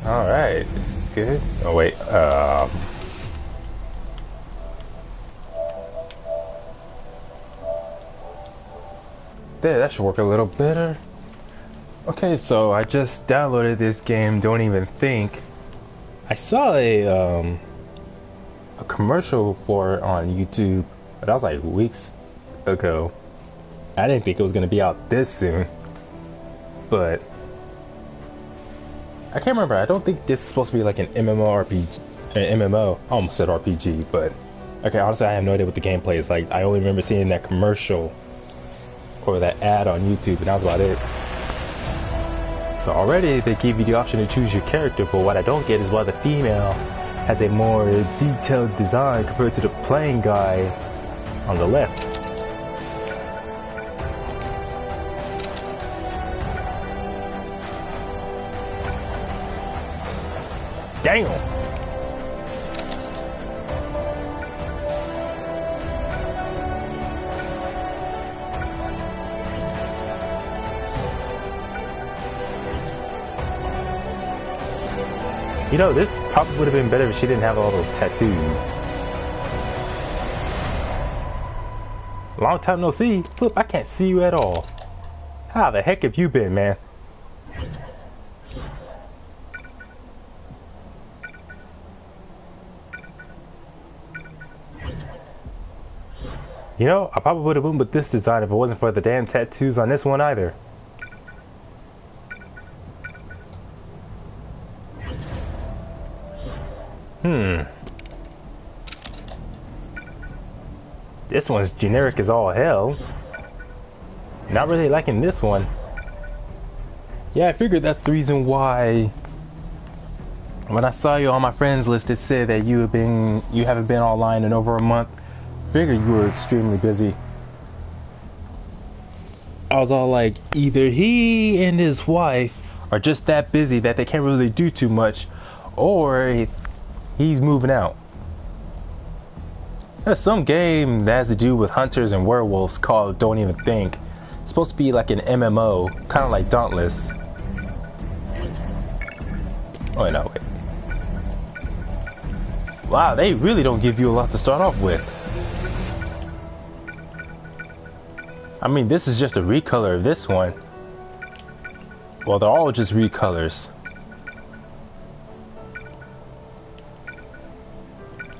All right, this is good. Oh wait, there, that should work a little better. Okay, so I just downloaded this game. Don't even think. I saw a commercial for it on YouTube, but that was like weeks ago. I didn't think it was gonna be out this soon, but I can't remember. I don't think this is supposed to be like an MMORPG. An MMO. I almost said RPG, but okay. Honestly, I have no idea what the gameplay is like. I only remember seeing that commercial or that ad on YouTube, and that was about it. So already they give you the option to choose your character, but what I don't get is why the female has a more detailed design compared to the plain guy on the left. Damn! You know, this probably would have been better if she didn't have all those tattoos. Long time no see. Flip, I can't see you at all. How the heck have you been, man? You know, I probably would have went with this design if it wasn't for the damn tattoos on this one either. This one's generic as all hell. Not really liking this one. Yeah, I figured that's the reason why when I saw you on my friends list it said that you haven't been online in over a month. Figured you were extremely busy. I was all like, either he and his wife are just that busy that they can't really do too much, or he's moving out. There's some game that has to do with hunters and werewolves called Don't Even Think. It's supposed to be like an MMO, kind of like Dauntless. Oh no, wait. Wow, they really don't give you a lot to start off with. I mean, this is just a recolor of this one. Well, they're all just recolors.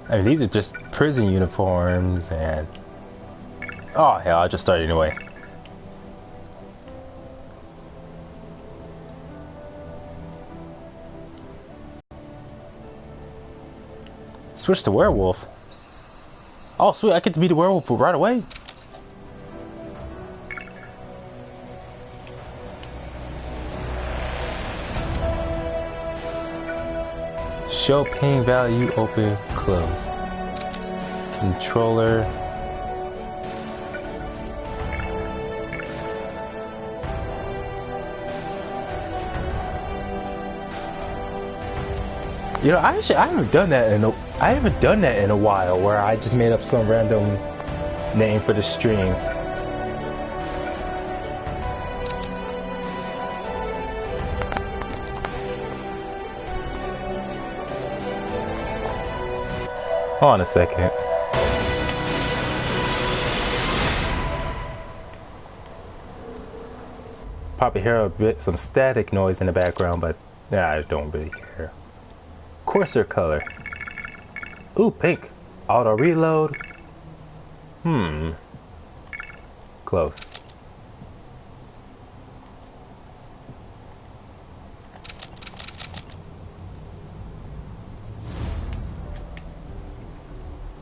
I mean, these are just prison uniforms and... Oh, hell, I just started anyway. Switch to werewolf. Oh, sweet, I get to be the werewolf right away. Show pain value, open, close. Controller. You know, I haven't done that in a while, where I just made up some random name for the stream. Hold on a second. Probably hear a bit some static noise in the background, but yeah, I don't really care. Coarser color. Ooh, pink. Auto reload. Close.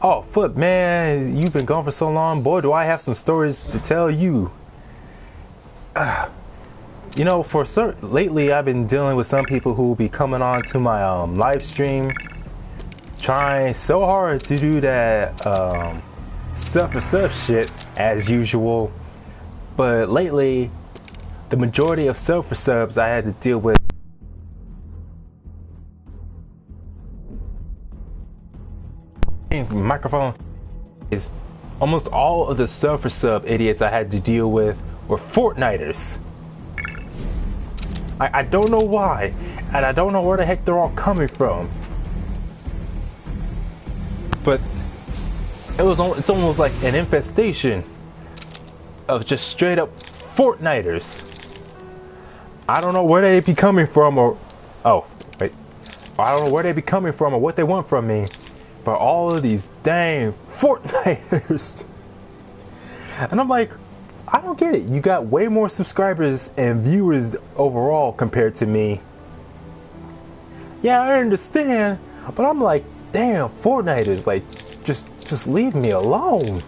Oh, Foot, man, you've been gone for so long. Boy, do I have some stories to tell you. You know, lately I've been dealing with some people who will be coming on to my live stream, trying so hard to do that sub for sub shit as usual. But lately, the majority of sub for subs I had to deal with microphone is almost all of the sub for sub idiots I had to deal with were Fortniters. I don't know why. and I don't know where the heck they're all coming from. But it's almost like an infestation of just straight up Fortniters. I don't know where they be coming from, or I don't know where they be coming from or what they want from me, but all of these dang Fortniters. And I'm like, I don't get it. You got way more subscribers and viewers overall compared to me. Yeah, I understand, but I'm like, damn, Fortniters, like, just leave me alone.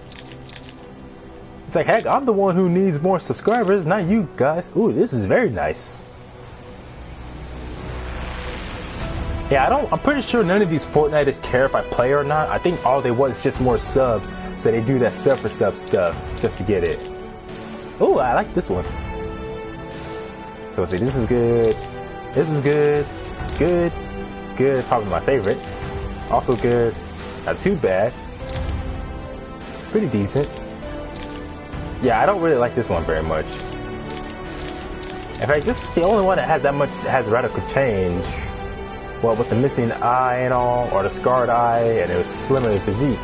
It's like, heck, I'm the one who needs more subscribers, not you guys. Ooh, this is very nice. Yeah, I'm pretty sure none of these Fortniters care if I play or not. I think all they want is just more subs, so they do that sub for sub stuff just to get it. Ooh, I like this one. So let's see, this is good. This is good. Good. Good, probably my favorite. Also good. Not too bad. Pretty decent. Yeah, I don't really like this one very much. In fact, this is the only one that has radical change. Well, with the missing eye and all, or the scarred eye, and it was slimmer physique.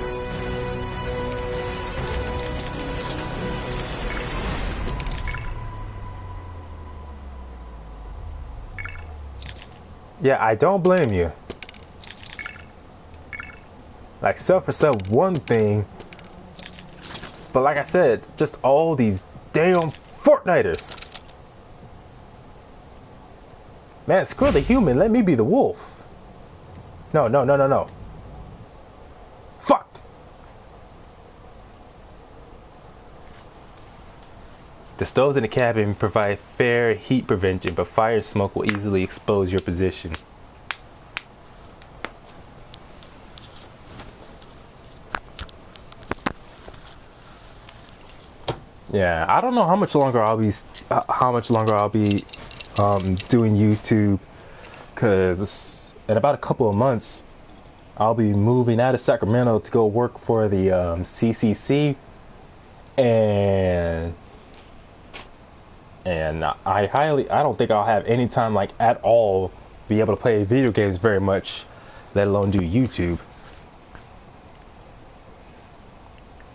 Yeah, I don't blame you. Like, sub for sub one thing, but like I said, just all these damn Fortniters. Man, screw the human, let me be the wolf. No. Fuck. The stoves in the cabin provide fair heat prevention, but fire smoke will easily expose your position. Yeah, I don't know how much longer I'll be doing YouTube, because in about a couple of months I'll be moving out of Sacramento to go work for the CCC, and I don't think I'll have any time, like, at all be able to play video games very much, let alone do YouTube.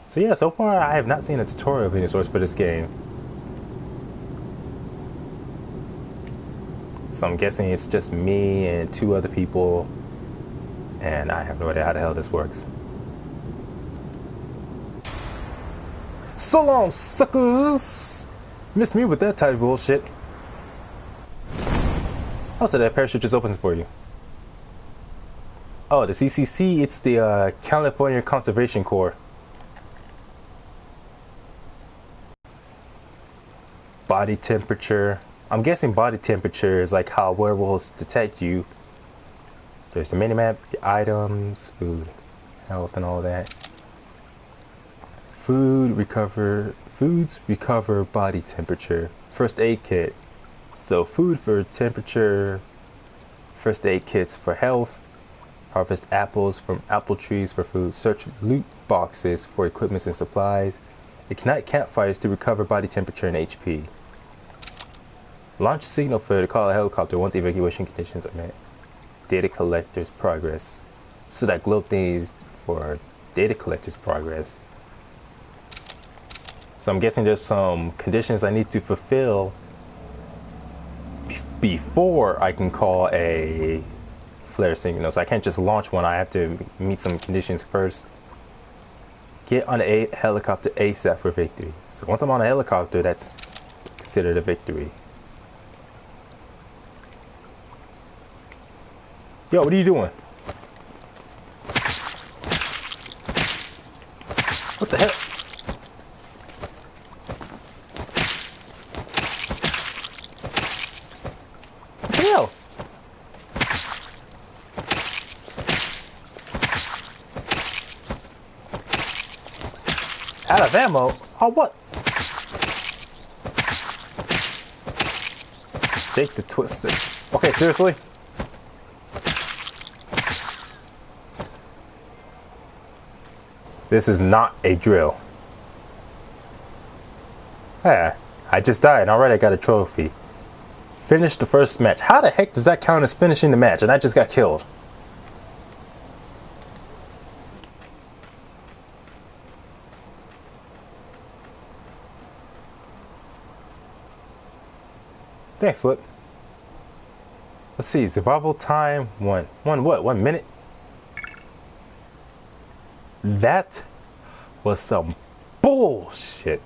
So yeah, so far I have not seen a tutorial of any sorts for this game. So I'm guessing it's just me and 2 other people, and I have no idea how the hell this works. So long, suckers! Miss me with that type of bullshit. Oh, so that parachute just opens for you. Oh, the CCC, it's the California Conservation Corps. Body temperature. I'm guessing body temperature is like how werewolves detect you. There's the minimap, the items, food, health, and all that. Foods recover body temperature. First aid kit. So food for temperature, first aid kits for health. Harvest apples from apple trees for food. Search loot boxes for equipment and supplies. Ignite campfires to recover body temperature and HP. Launch signal for to call a helicopter once evacuation conditions are met. Data collector's progress. So that glow thing is for data collector's progress. So I'm guessing there's some conditions I need to fulfill before I can call a flare signal. So I can't just launch one, I have to meet some conditions first. Get on a helicopter ASAP for victory. So once I'm on a helicopter, that's considered a victory. Yo, what are you doing? What the hell? What the hell? Out of ammo? Oh, what? Jake the Twister. Okay, seriously? This is not a drill. Yeah, I just died and already I got a trophy. Finish the first match. How the heck does that count as finishing the match? And I just got killed. Thanks, Flip. Let's see. Survival time 1 minute? That was some bullshit.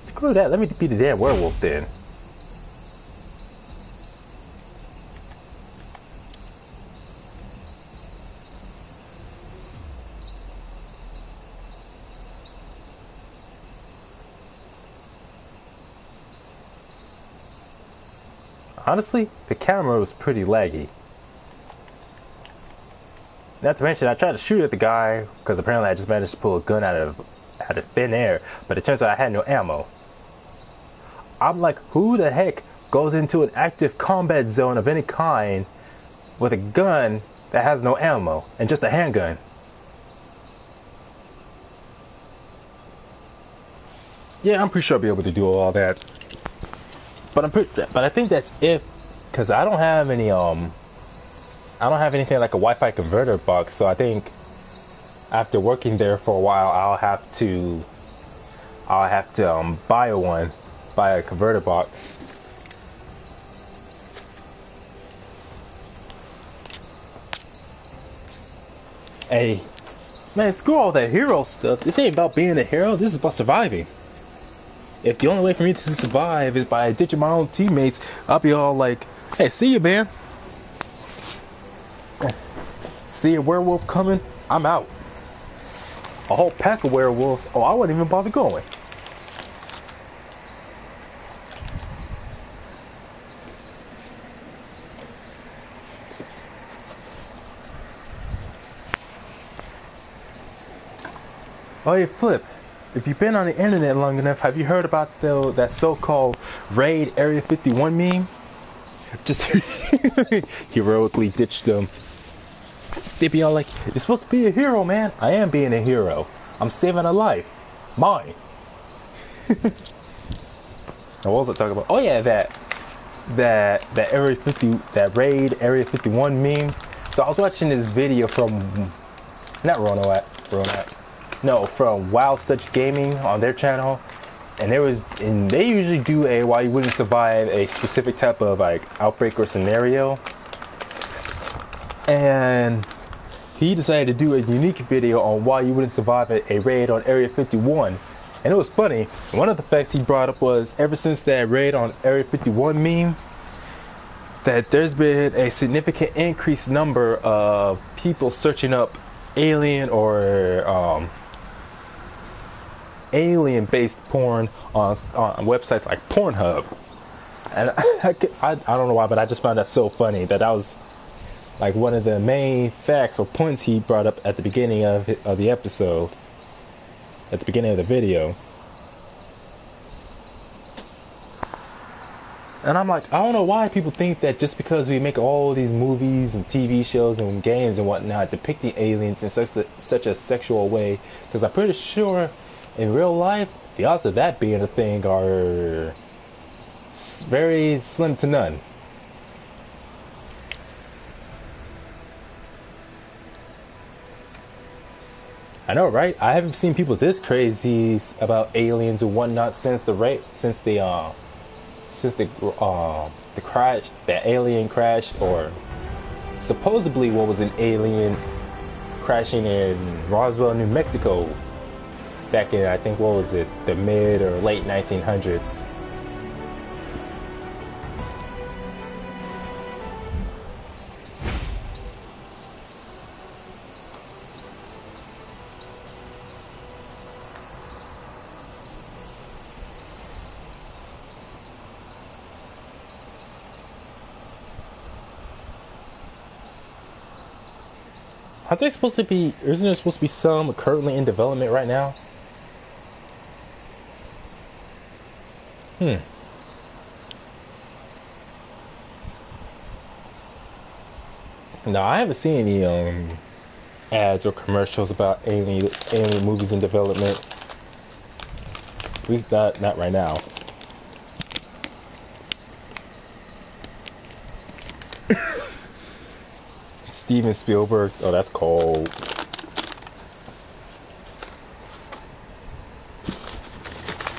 Screw that. Let me be the damn werewolf then. Honestly, the camera was pretty laggy. Not to mention, I tried to shoot at the guy because apparently I just managed to pull a gun out of thin air, but it turns out I had no ammo. I'm like, who the heck goes into an active combat zone of any kind with a gun that has no ammo and just a handgun? Yeah, I'm pretty sure I'll be able to do all that. But I think that's if, because I don't have any I don't have anything like a Wi-Fi converter box. So I think after working there for a while, I'll have to buy a converter box. Hey, man, screw all that hero stuff. This ain't about being a hero. This is about surviving. If the only way for me to survive is by ditching my own teammates, I'll be all like, hey, see you, man. See a werewolf coming? I'm out. A whole pack of werewolves? Oh, I wouldn't even bother going. Oh, hey, Flip. If you've been on the internet long enough, have you heard about that so-called Raid Area 51 meme? Just heroically ditched them. They be all like, you're supposed to be a hero, man. I am being a hero. I'm saving a life. Mine. Now, what was I talking about? Oh yeah, that Area 50, that Raid Area 51 meme. So I was watching this video from, not Ronat. No, from Wow Such Gaming on their channel, and they usually do a why you wouldn't survive a specific type of like outbreak or scenario, and he decided to do a unique video on why you wouldn't survive a raid on Area 51, and it was funny. One of the facts he brought up was ever since that raid on Area 51 meme, that there's been a significant increased number of people searching up alien or alien-based porn on websites like Pornhub, and I don't know why, but I just found that so funny that was like one of the main facts or points he brought up at the beginning of the episode, at the beginning of the video. And I'm like, I don't know why people think that just because we make all these movies and TV shows and games and whatnot depicting aliens in such a sexual way, because I'm pretty sure in real life, the odds of that being a thing are very slim to none. I know, right? I haven't seen people this crazy about aliens and whatnot since the crash, the alien crash, or supposedly what was an alien crashing in Roswell, New Mexico. Back in, I think, what was it, the mid or late 1900s. Aren't they supposed to be, isn't there supposed to be some currently in development right now? No, I haven't seen any ads or commercials about any movies in development. At least not right now. Steven Spielberg. Oh, that's cold.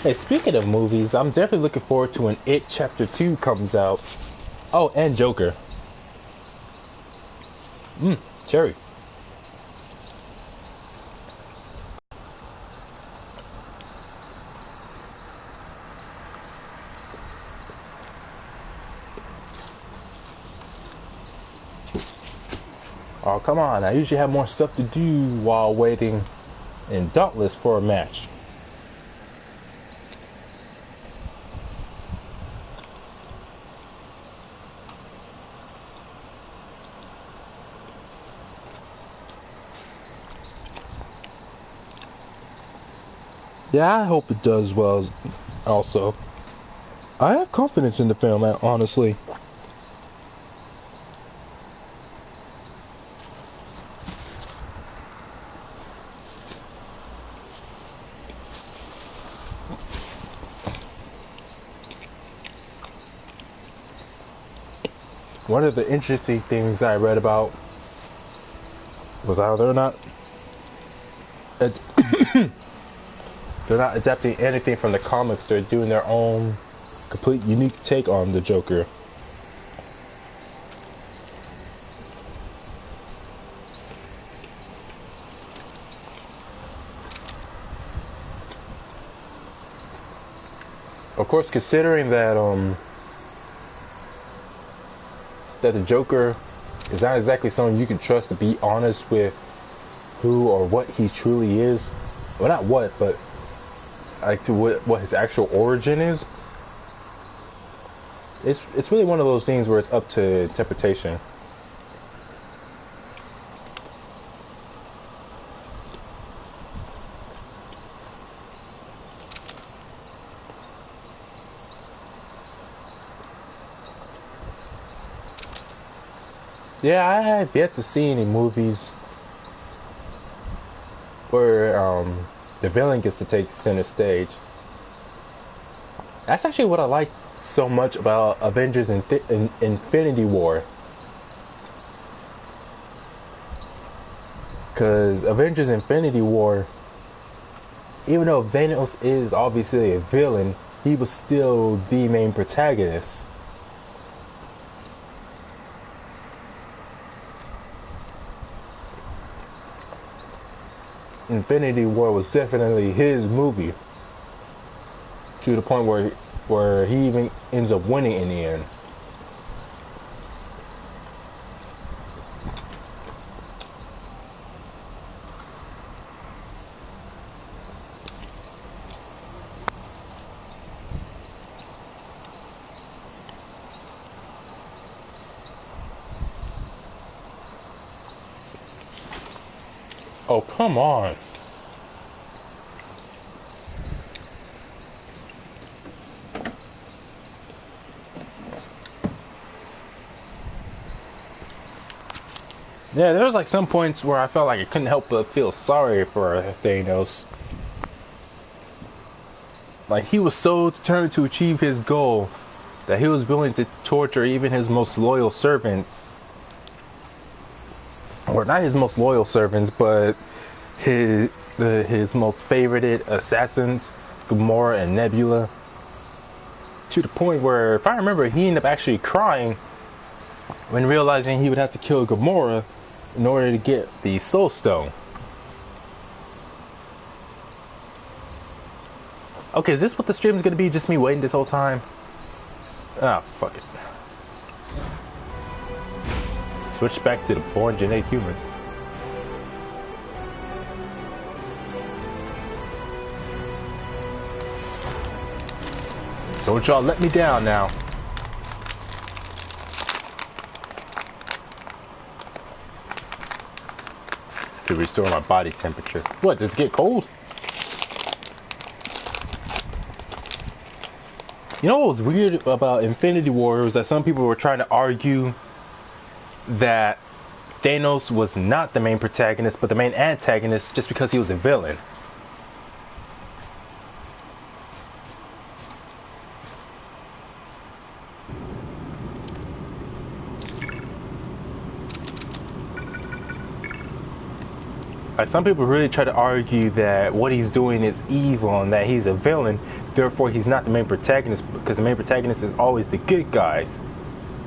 Hey, speaking of movies, I'm definitely looking forward to when It Chapter 2 comes out. Oh, and Joker. Cherry. Oh, come on. I usually have more stuff to do while waiting in Dauntless for a match. Yeah, I hope it does well also. I have confidence in the film, honestly. One of the interesting things I read about was how they're not adapting anything from the comics. They're doing their own complete unique take on the Joker. Of course, considering that that the Joker is not exactly someone you can trust to be honest with who or what he truly is. Well, not what, but like to what his actual origin is. It's really one of those things where it's up to interpretation. Yeah, I have yet to see any movies where the villain gets to take center stage. That's actually what I like so much about Avengers Infinity War. Because Avengers Infinity War, even though Thanos is obviously a villain, he was still the main protagonist. Infinity War was definitely his movie, to the point where he even ends up winning in the end. Oh, come on. Yeah, there was like some points where I felt like I couldn't help but feel sorry for Thanos. Like, he was so determined to achieve his goal that he was willing to torture even his most loyal servants. Or not his most loyal servants, but his most favorited assassins, Gamora and Nebula. To the point where, if I remember, he ended up actually crying when realizing he would have to kill Gamora in order to get the Soul Stone. Okay, is this what the stream is going to be? Just me waiting this whole time? Ah, fuck it. Switch back to the born genetic humans. Don't y'all let me down now. To restore my body temperature. What, does it get cold? You know what was weird about Infinity War was that some people were trying to argue that Thanos was not the main protagonist, but the main antagonist just because he was a villain. Like, some people really try to argue that what he's doing is evil and that he's a villain, therefore he's not the main protagonist because the main protagonist is always the good guys.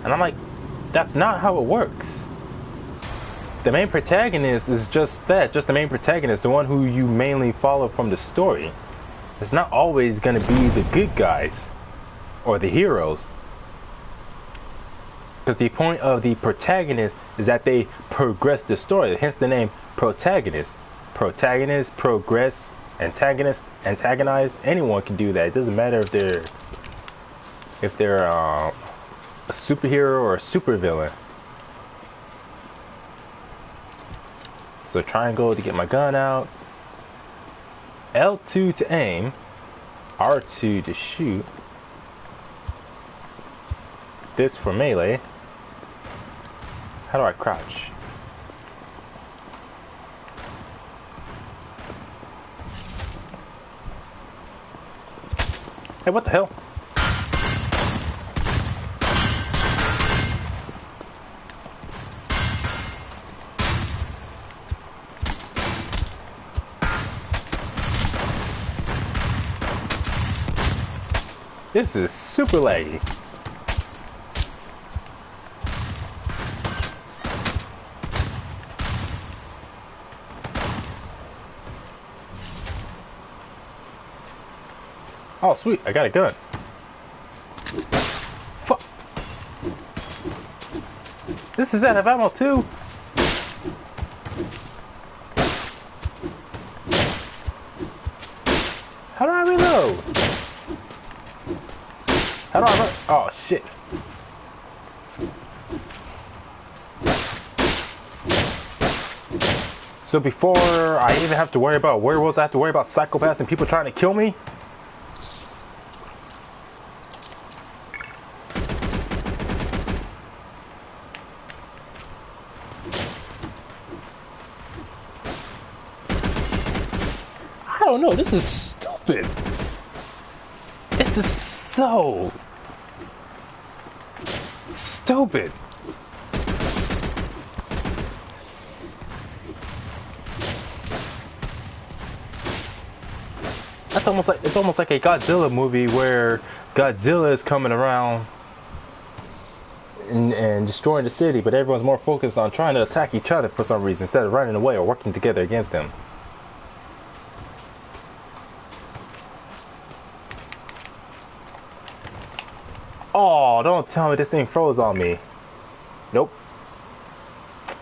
And I'm like, that's not how it works. The main protagonist is just that, just the main protagonist, the one who you mainly follow from the story. It's not always going to be the good guys or the heroes. Because the point of the protagonist is that they progress the story, hence the name protagonist. Protagonist, progress, antagonist, antagonize. Anyone can do that. It doesn't matter if they're a superhero or a supervillain. So triangle to get my gun out, L2 to aim, R2 to shoot, this for melee. How do I crouch? Hey, what the hell? This is super laggy. Oh, sweet, I got a gun. Fuck. This is out of ammo too. How do I reload? How do I run? Oh, shit. So before I even have to worry about werewolves, I have to worry about psychopaths and people trying to kill me? I don't know, this is stupid. This is so stupid. It's almost like a Godzilla movie where Godzilla is coming around and destroying the city, but everyone's more focused on trying to attack each other for some reason instead of running away or working together against him. Oh, don't tell me this thing froze on me. Nope.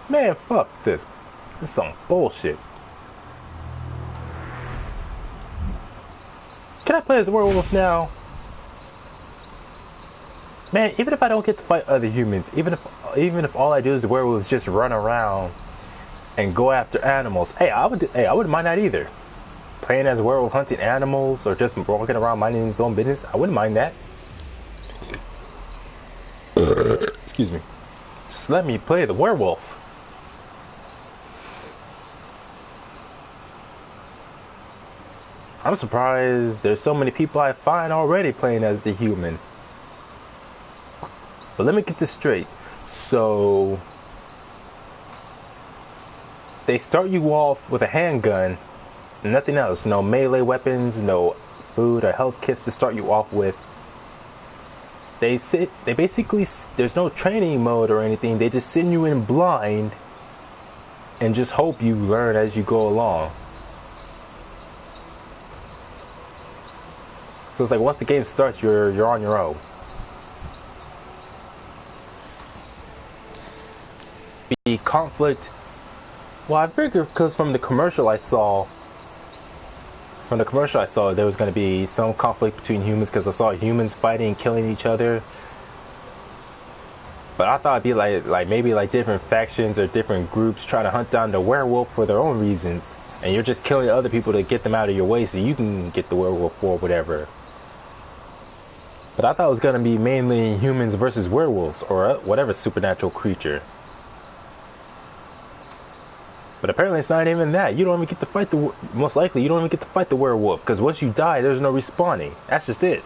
Man, fuck this. This is some bullshit. Can I play as a werewolf now? Man, even if I don't get to fight other humans, even if all I do as the werewolf is just run around and go after animals, hey, I wouldn't mind that either. Playing as a werewolf, hunting animals, or just walking around minding his own business, I wouldn't mind that. Excuse me. Just let me play the werewolf. I'm surprised there's so many people I find already playing as the human. But let me get this straight. So they start you off with a handgun, nothing else. No melee weapons, no food or health kits to start you off with. They basically, there's no training mode or anything. They just send you in blind and just hope you learn as you go along. So it's like once the game starts, you're on your own. The conflict, well, I figured because from the commercial I saw there was going to be some conflict between humans because I saw humans fighting and killing each other. But I thought it'd be like maybe like different factions or different groups trying to hunt down the werewolf for their own reasons, and you're just killing other people to get them out of your way so you can get the werewolf or whatever. But I thought it was going to be mainly humans versus werewolves or whatever supernatural creature. But apparently it's not even that. You don't even get to fight the, most likely you don't even get to fight the werewolf, because once you die, there's no respawning. That's just it.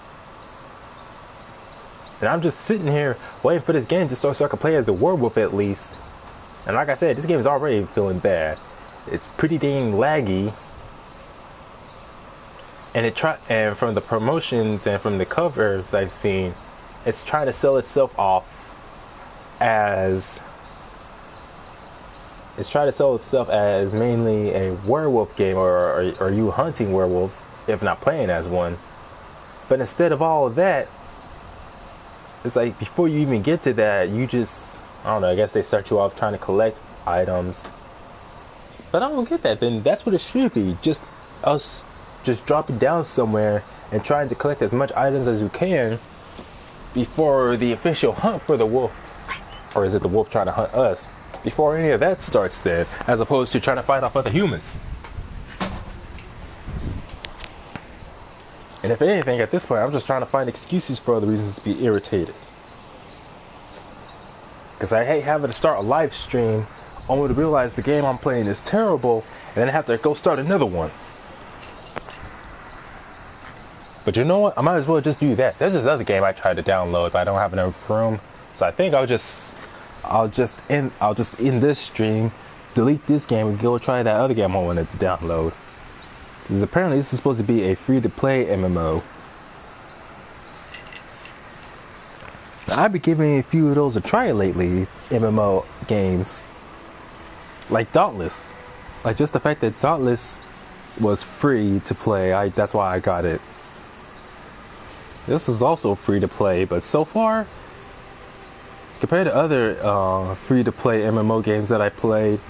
And I'm just sitting here waiting for this game to start so I can play as the werewolf at least. And like I said, this game is already feeling bad. It's pretty dang laggy. And from the promotions and from the covers I've seen, it's trying to sell itself off as mainly a werewolf game, or you hunting werewolves, if not playing as one. But instead of all of that, it's like before you even get to that, you just, I don't know, I guess they start you off trying to collect items. But I don't get that. Then that's what it should be. Just us just dropping down somewhere and trying to collect as much items as you can before the official hunt for the wolf. Or is it the wolf trying to hunt us? Before any of that starts then, as opposed to trying to fight off other humans. And if anything, at this point, I'm just trying to find excuses for other reasons to be irritated. Because I hate having to start a live stream only to realize the game I'm playing is terrible, and then I have to go start another one. But you know what? I might as well just do that. There's this other game I tried to download, but I don't have enough room. So I think I'll just end this stream, delete this game, and go try that other game I wanted to download. Because apparently this is supposed to be a free-to-play MMO. Now, I've been giving a few of those a try lately, MMO games. Like Dauntless. Like just the fact that Dauntless was free to play, that's why I got it. This is also free to play, but so far, compared to other free-to-play MMO games that I played,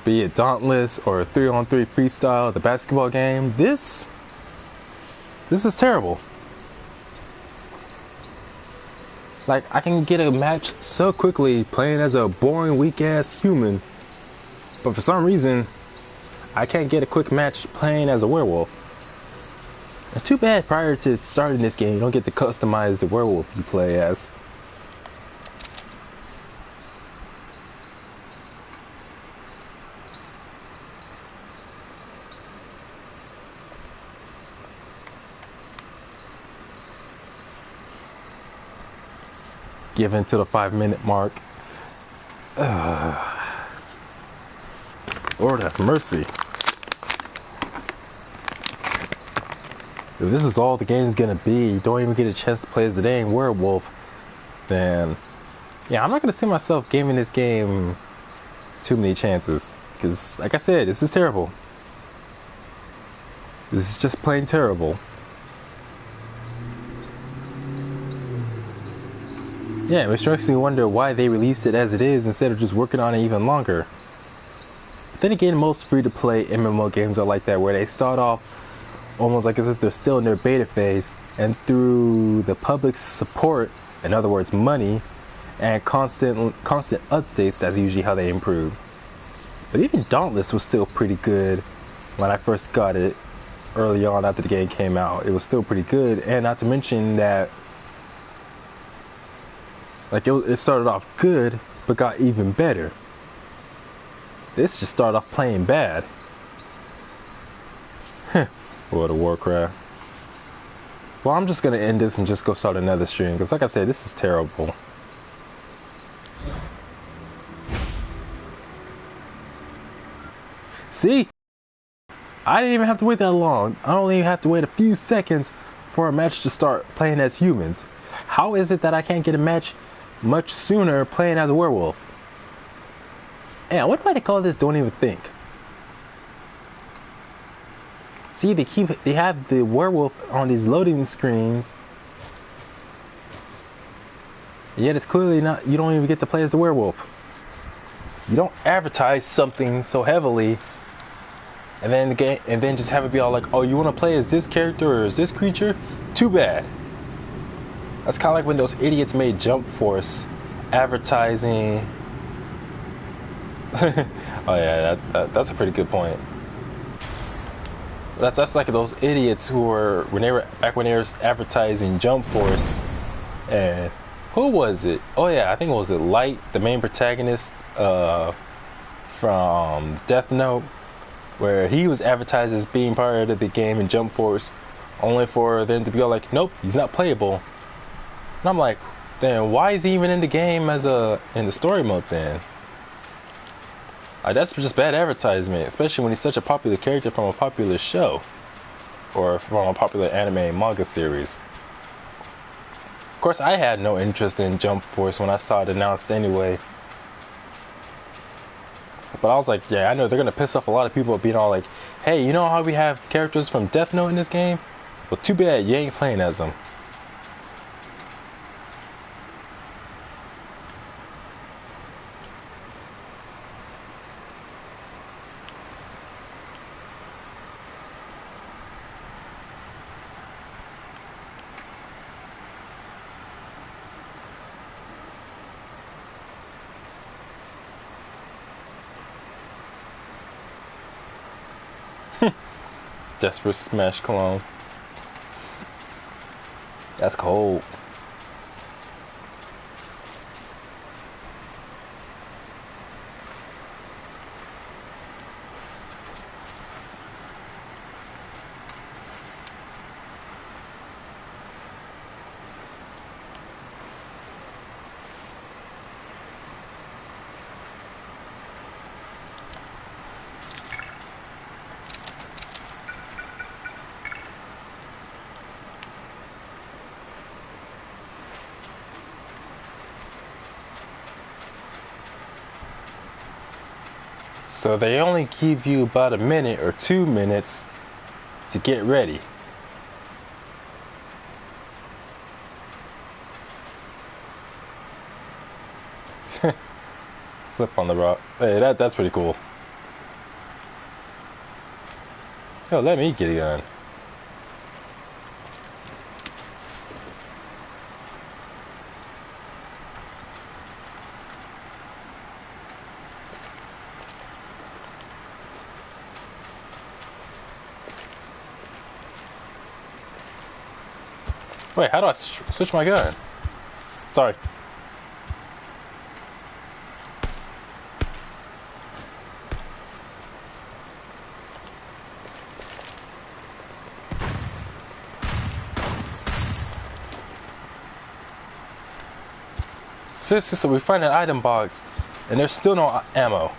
be it Dauntless or 3-on-3 Freestyle, the basketball game, this is terrible. Like, I can get a match so quickly playing as a boring, weak-ass human, but for some reason, I can't get a quick match playing as a werewolf. And too bad prior to starting this game, you don't get to customize the werewolf you play as. Given to the 5-minute mark. Lord have mercy. If this is all the game's gonna be, you don't even get a chance to play as the dang werewolf, then yeah, I'm not gonna see myself giving this game too many chances. Because, like I said, this is terrible. This is just plain terrible. Yeah, it makes me wonder why they released it as it is instead of just working on it even longer. But then again, most free-to-play MMO games are like that, where they start off almost like as if they're still in their beta phase, and through the public's support, in other words money, and constant updates, that's usually how they improve. But even Dauntless was still pretty good when I first got it early on after the game came out. It was still pretty good, and not to mention that like it started off good but got even better. This just started off playing bad. World of Warcraft. Well, I'm just gonna end this and just go start another stream, because like I said, this is terrible. See? I didn't even have to wait that long. I only have to wait a few seconds for a match to start playing as humans. How is it that I can't get a match much sooner playing as a werewolf? Yeah, what do I call this? Don't even think. See, they have the werewolf on these loading screens, yet it's clearly not. You don't even get to play as the werewolf. You don't advertise something so heavily, and then just have it be all like, oh, you want to play as this character or as this creature? Too bad. That's kind of like when those idiots made Jump Force advertising. Oh yeah, that's a pretty good point. That's like those idiots who were when they were advertising Jump Force, and who was it? Oh yeah, I think it was Light, the main protagonist, from Death Note, where he was advertised as being part of the game in Jump Force, only for them to be all like, nope, he's not playable. And I'm like, then why is he even in the game as in the story mode then? That's just bad advertisement, especially when he's such a popular character from a popular show or from a popular anime and manga series. Of course, I had no interest in Jump Force when I saw it announced anyway. But I was like, yeah, I know they're gonna piss off a lot of people being all like, hey, you know how we have characters from Death Note in this game? Well, too bad you ain't playing as them. Desperate Smash clone. That's cold. So they only give you about a minute or 2 minutes to get ready. Flip on the rock. Hey, that's pretty cool. Yo, let me get a gun. Wait, how do I switch my gun? Sorry. Seriously, so we find an item box and there's still no ammo.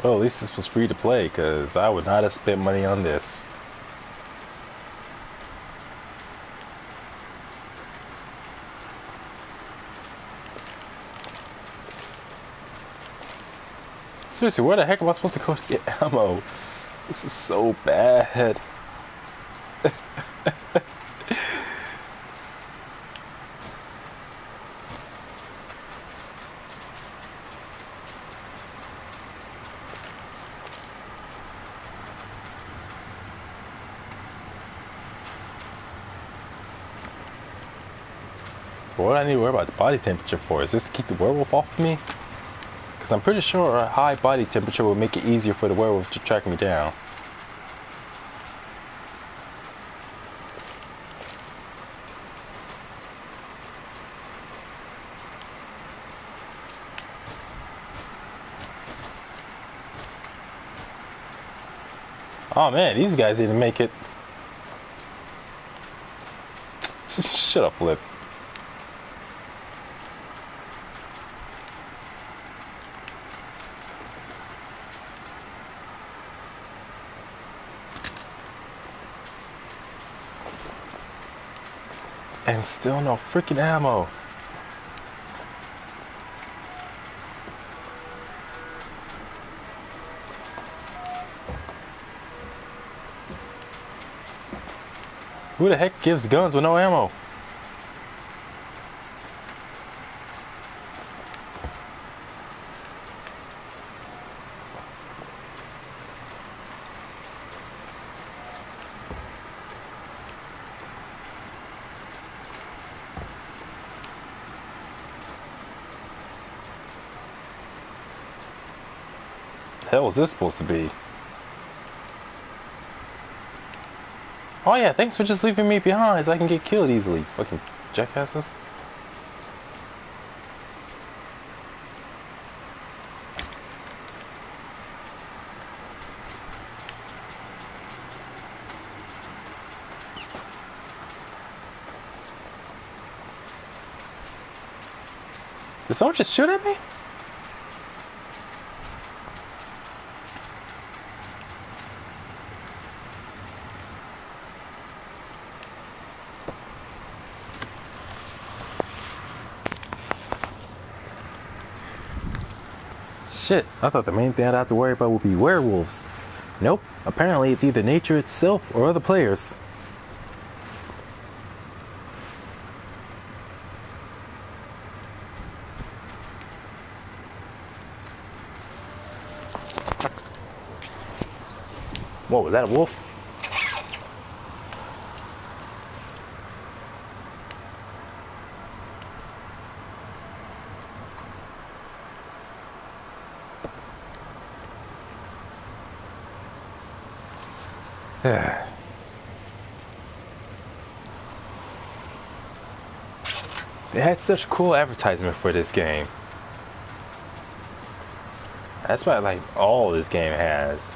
Well, at least this was free to play, because I would not have spent money on this. Seriously, where the heck am I supposed to go to get ammo? This is so bad. So what do I need to worry about the body temperature for? Is this to keep the werewolf off of me? Because I'm pretty sure a high body temperature will make it easier for the werewolf to track me down. Oh man, these guys didn't make it. Shut up, Flip. And still no freaking ammo. Who the heck gives guns with no ammo? The hell is this supposed to be? Oh yeah, thanks for just leaving me behind so I can get killed easily. Fucking jackasses. Did someone just shoot at me? Shit, I thought the main thing I'd have to worry about would be werewolves. Nope, apparently it's either nature itself or other players. What, was that a wolf? They had such cool advertisement for this game. That's what like all this game has.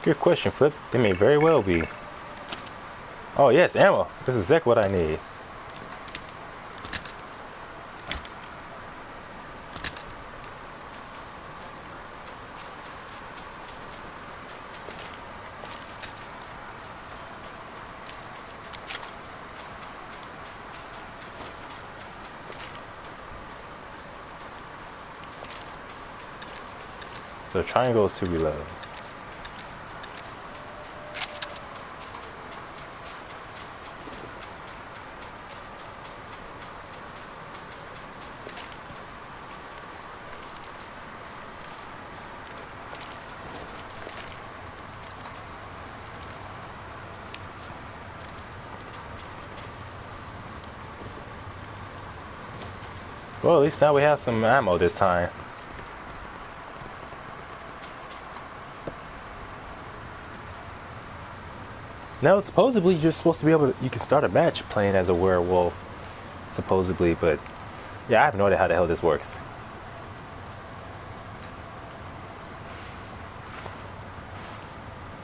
Good question, Flip. They may very well be. Oh yes, ammo. This is exactly what I need. So triangle is to reload. Well, at least now we have some ammo this time. Now, supposedly, you're supposed to be able to, you can start a match playing as a werewolf, supposedly, but yeah, I have no idea how the hell this works.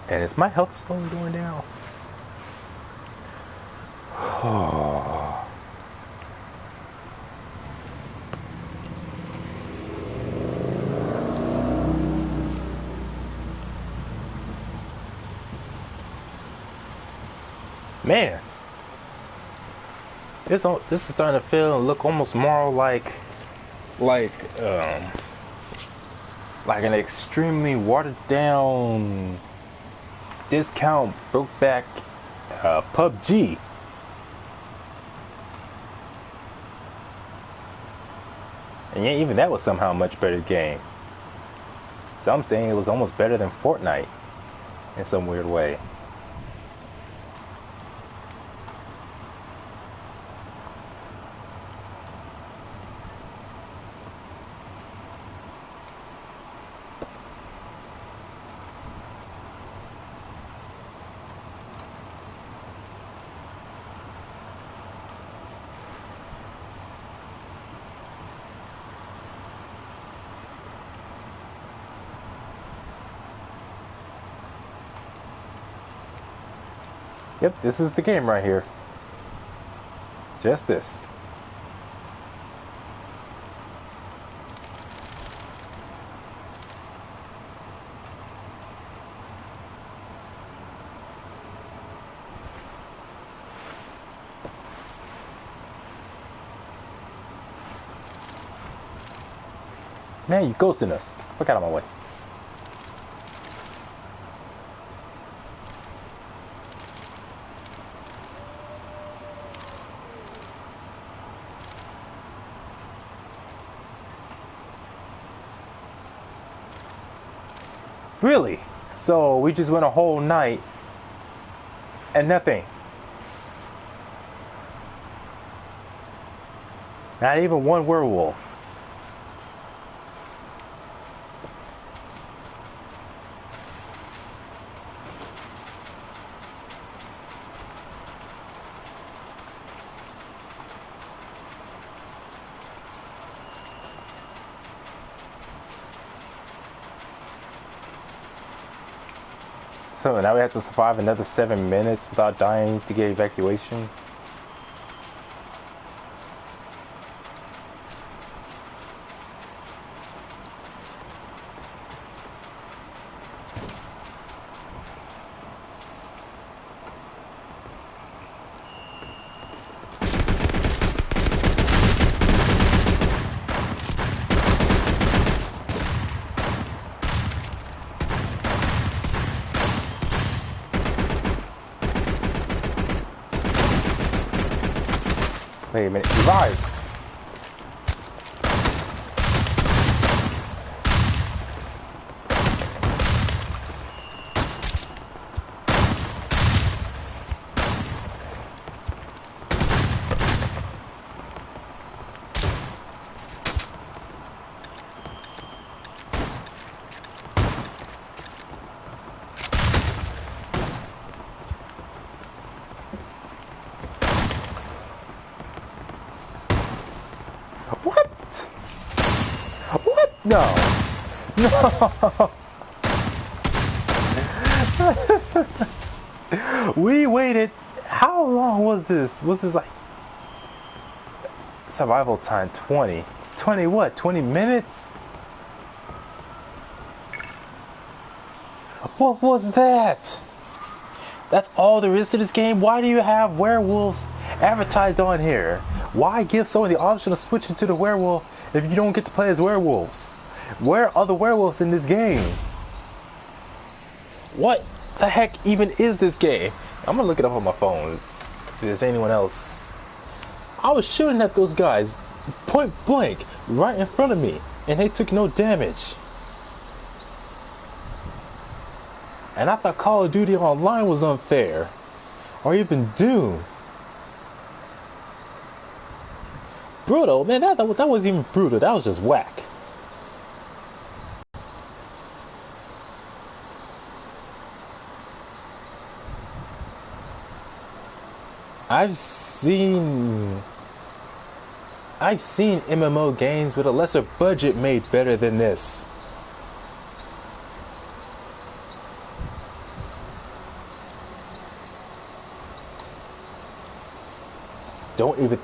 And is my health slowly going down? Oh. Man, this is starting to feel and look almost more like an extremely watered down discount broke back PUBG. And yeah, even that was somehow a much better game. So I'm saying it was almost better than Fortnite in some weird way. Yep, this is the game right here. Just this. Man, you ghosting us. Fuck out of my way. Really? So we just went a whole night and nothing. Not even one werewolf. So now we have to survive another 7 minutes without dying to get evacuation. Wait a minute, revive! What? What? No. No. We waited. How long was this? Was this like survival time? 20 what? 20 minutes? What was that? That's all there is to this game? Why do you have werewolves advertised on here? Why give someone the option of switching to the werewolf if you don't get to play as werewolves? Where are the werewolves in this game? What the heck even is this game? I'm gonna look it up on my phone. If there's anyone else. I was shooting at those guys point blank right in front of me and they took no damage. And I thought Call of Duty Online was unfair. Or even Doom. brutal, man. That wasn't even brutal. That was just whack. I've seen MMO games with a lesser budget made better than this. Don't even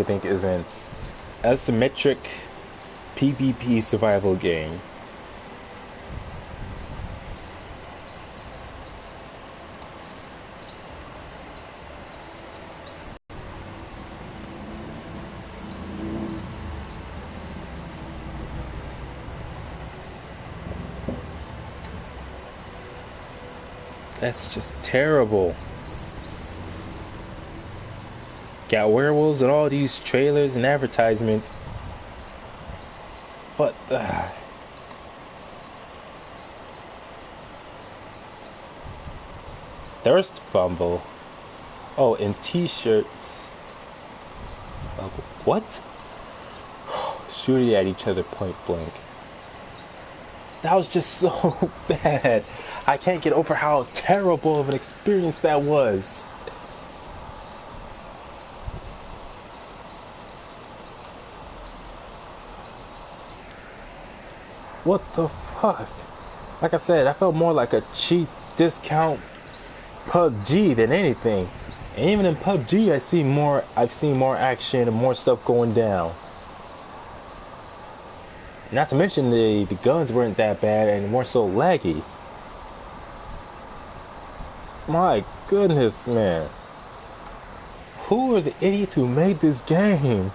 think is an asymmetric PvP survival game. That's just terrible. Got werewolves and all these trailers and advertisements. But thirst fumble. Oh, and t-shirts. What? Shooting at each other point blank. That was just so bad. I can't get over how terrible of an experience that was. What the fuck? Like I said, I felt more like a cheap discount PUBG than anything. And even in PUBG, I've seen more action and more stuff going down. Not to mention the guns weren't that bad and more so laggy. My goodness, man. Who are the idiots who made this game?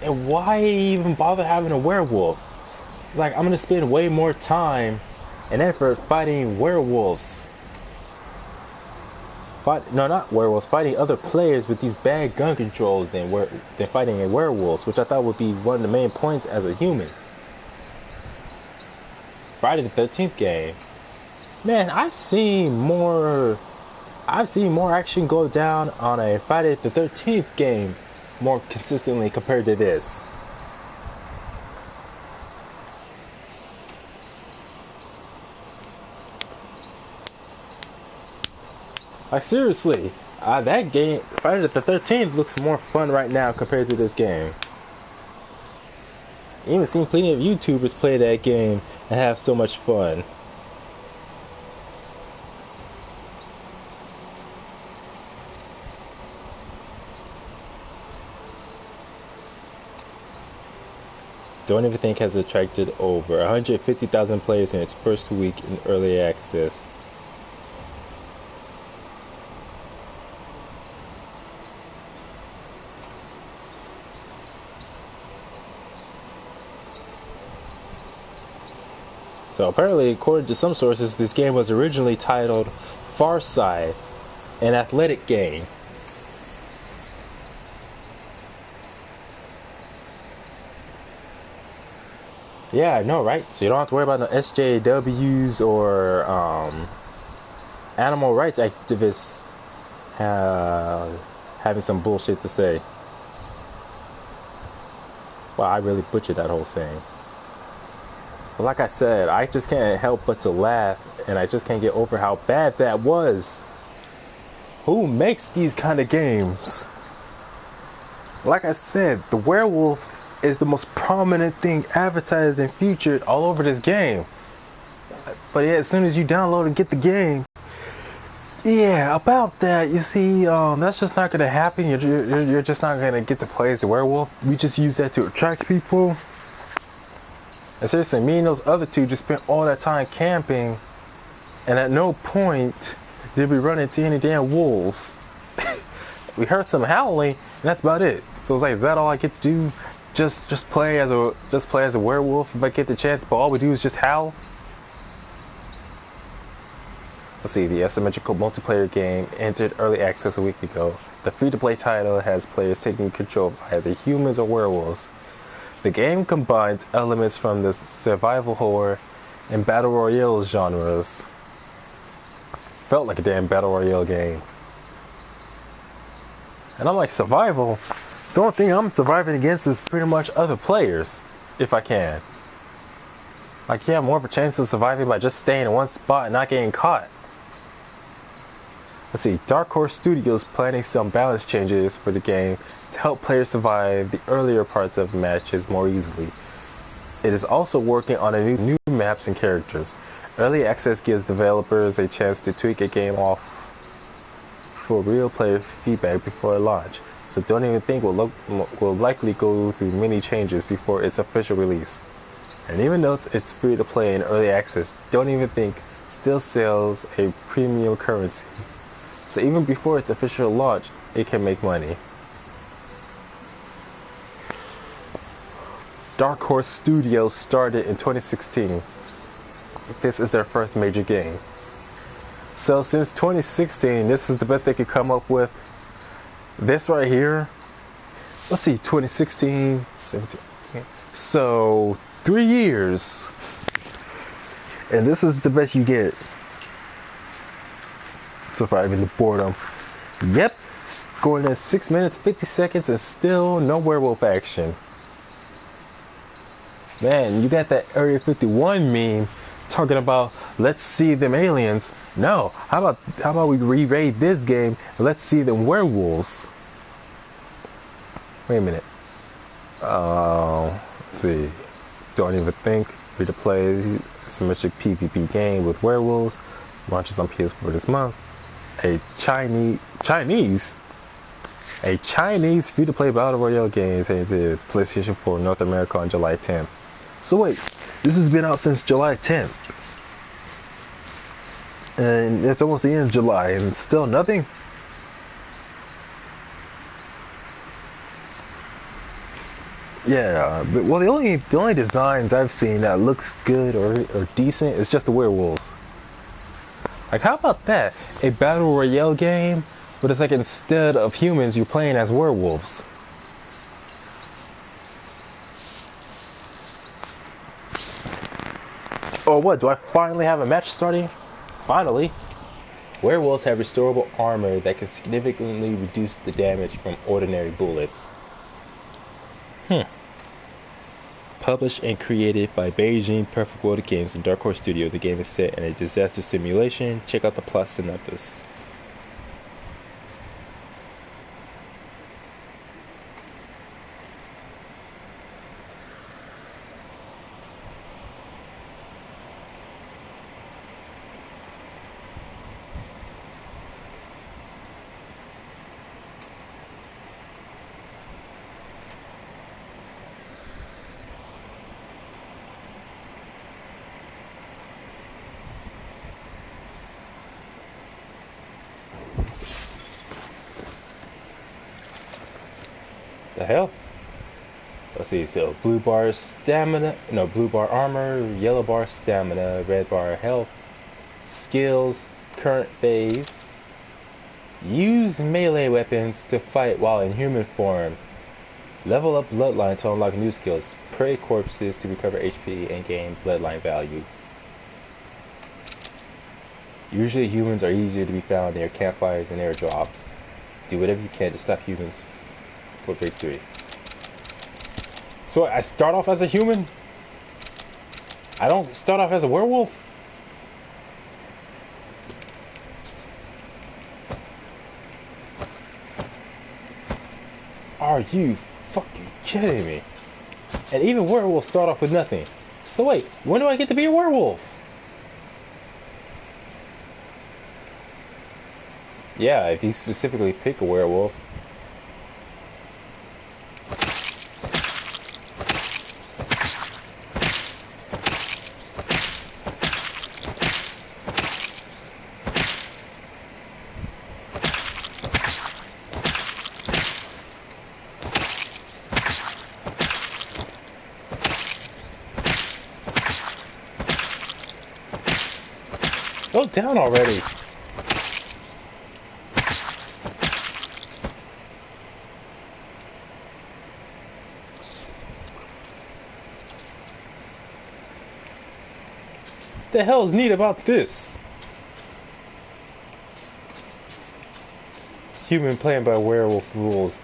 And why even bother having a werewolf? It's like, I'm gonna spend way more time and effort fighting werewolves. Fighting other players with these bad gun controls than fighting a werewolf, which I thought would be one of the main points as a human. Friday the 13th game. Man, I've seen more action go down on a Friday the 13th game more consistently compared to this. Like seriously, that game, Friday the 13th, looks more fun right now compared to this game. I even seen plenty of YouTubers play that game and have so much fun. Don't Even Think has attracted over 150,000 players in its first week in early access. So apparently, according to some sources, this game was originally titled Far Side, an athletic game. Yeah, I know, right? So you don't have to worry about no SJWs or animal rights activists having some bullshit to say. Well, I really butchered that whole saying. But like I said, I just can't help but to laugh, and I just can't get over how bad that was. Who makes these kind of games? Like I said, the werewolf is the most prominent thing advertised and featured all over this game. But yeah, as soon as you download and get the game, yeah, about that, you see, that's just not gonna happen. You're just not gonna get to play as the werewolf. We just use that to attract people. And seriously, me and those other two just spent all that time camping, and at no point did we run into any damn wolves. We heard some howling, and that's about it. So it's like, is that all I get to do? Just play as a werewolf if I get the chance, but all we do is just howl? Let's see, the asymmetrical multiplayer game entered early access a week ago. The free-to-play title has players taking control of either humans or werewolves. The game combines elements from the survival horror and battle royale genres. Felt like a damn battle royale game. And I'm like, survival? The only thing I'm surviving against is pretty much other players, if I can. Like, you have more of a chance of surviving by just staying in one spot and not getting caught. Let's see, Dark Horse Studios planning some balance changes for the game to help players survive the earlier parts of matches more easily. It is also working on a new maps and characters. Early access gives developers a chance to tweak a game off for real player feedback before launch, so don't even think will likely go through many changes before its official release. And even though it's free to play in early access, don't even think still sells a premium currency. So even before its official launch, it can make money. Dark Horse Studios started in 2016. This is their first major game. So since 2016, this is the best they could come up with. This right here, let's see, 2016, 17, 18. So 3 years. And this is the best you get. Surviving the boredom. Yep, going at 6 minutes 50 seconds and still no werewolf action. Man, you got that Area 51 meme talking about let's see them aliens. No, how about we re-raid this game and let's see them werewolves. Wait a minute. Let's see. Don't even think. Free to play symmetric PvP game with werewolves. Launches on PS4 this month. A Chinese free-to-play battle royale game is headed to PlayStation 4 North America on July 10th. So wait, this has been out since July 10th, and it's almost the end of July, and still nothing. Yeah, but well, the only designs I've seen that looks good or decent is just the werewolves. Like, how about that? A battle royale game, but it's like instead of humans, you're playing as werewolves. Oh, what? Do I finally have a match starting? Finally. Werewolves have restorable armor that can significantly reduce the damage from ordinary bullets. Published and created by Beijing Perfect World Games and Dark Horse Studio, the game is set in a disaster simulation. Check out the plot synopsis. The hell? Let's see, so blue bar armor, yellow bar stamina, red bar health, skills, current phase. Use melee weapons to fight while in human form. Level up bloodline to unlock new skills. Prey corpses to recover HP and gain bloodline value. Usually humans are easier to be found near campfires and airdrops. Do whatever you can to stop humans for victory. So I start off as a human? I don't start off as a werewolf? Are you fucking kidding me? And even werewolves start off with nothing. So wait, when do I get to be a werewolf? Yeah, if you specifically pick a werewolf. Go down already. What the hell is neat about this? Human playing by werewolf rules.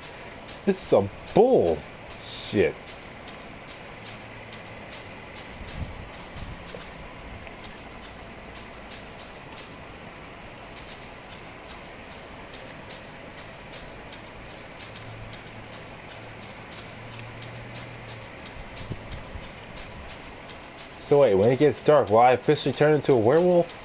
This is some bull shit. So wait, when it gets dark, will I officially turn into a werewolf?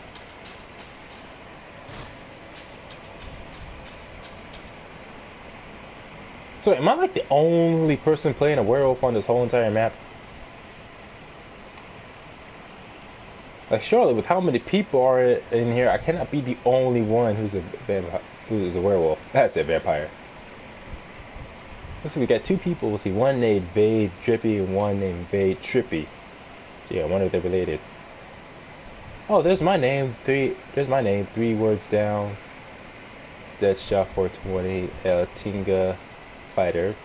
So am I like the only person playing a werewolf on this whole entire map? Like surely with how many people are in here, I cannot be the only one who's a vampire, who's a werewolf. That's a vampire. Let's see, we got two people. We'll see, one named Vade Drippy and one named Vade Trippy. Yeah, I wonder if they're related. Oh, there's my name. There's my name. 3 words down. Deadshot 420. El Tinga Fighter.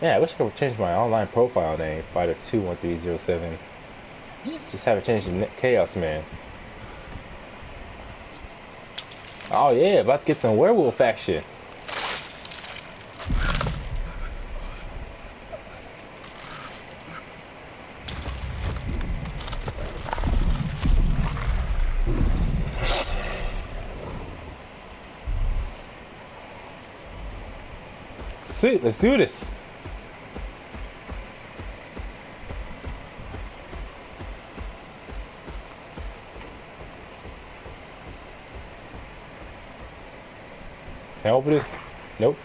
Yeah, I wish I could change my online profile name. Fighter 21307. Just have it changed to Chaos Man. Oh yeah, about to get some werewolf action. Sit, let's do this. Can I open this? Nope.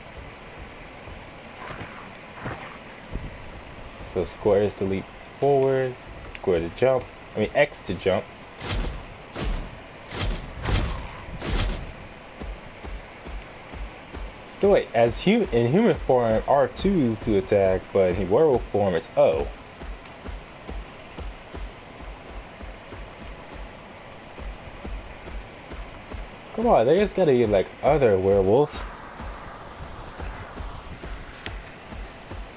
So square is to leap forward, square to jump. I mean X to jump. So wait, as in human form, R2 is to attack, but in werewolf form, it's O. Come on, there's gotta be like other werewolves.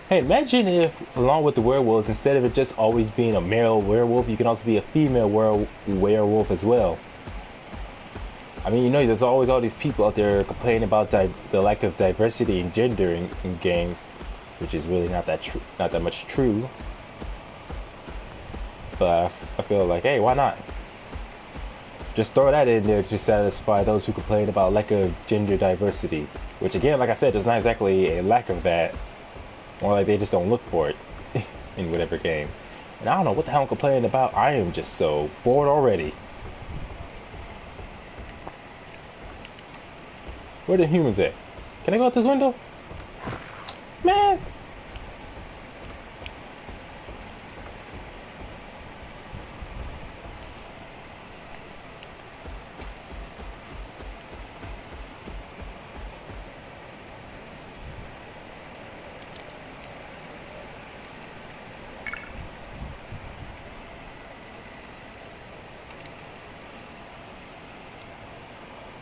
Hey, imagine if, along with the werewolves, instead of it just always being a male werewolf, you can also be a female werewolf as well. I mean, you know, there's always all these people out there complaining about the lack of diversity in gender in games, which is really not that much true. But I feel like, hey, why not? Just throw that in there to satisfy those who complain about lack of gender diversity. Which again, like I said, there's not exactly a lack of that. More like they just don't look for it in whatever game. And I don't know what the hell I'm complaining about. I am just so bored already. Where the humans at? Can I go out this window? Man!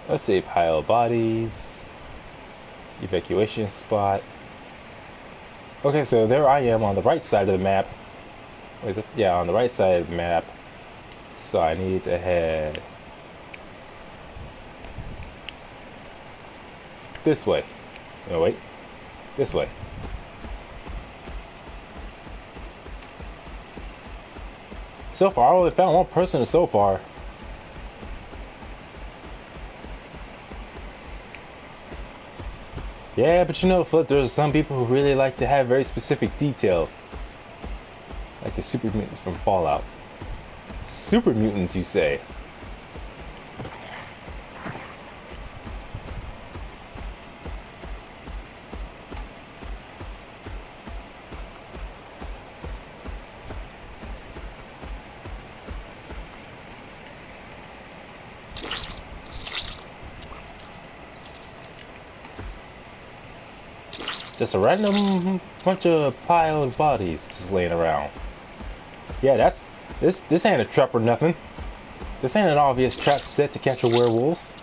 Let's see, pile of bodies, evacuation spot. Okay, so there I am on the right side of the map. What is it? Yeah, on the right side of the map. So I need to head this way. No, wait. This way. So far, I only found one person so far. Yeah, but you know, Flip, there's some people who really like to have very specific details. Like the super mutants from Fallout. Super mutants, you say? Just a random bunch of pile of bodies just laying around. Yeah, that's this ain't a trap or nothing. This ain't an obvious trap set to catch a werewolves.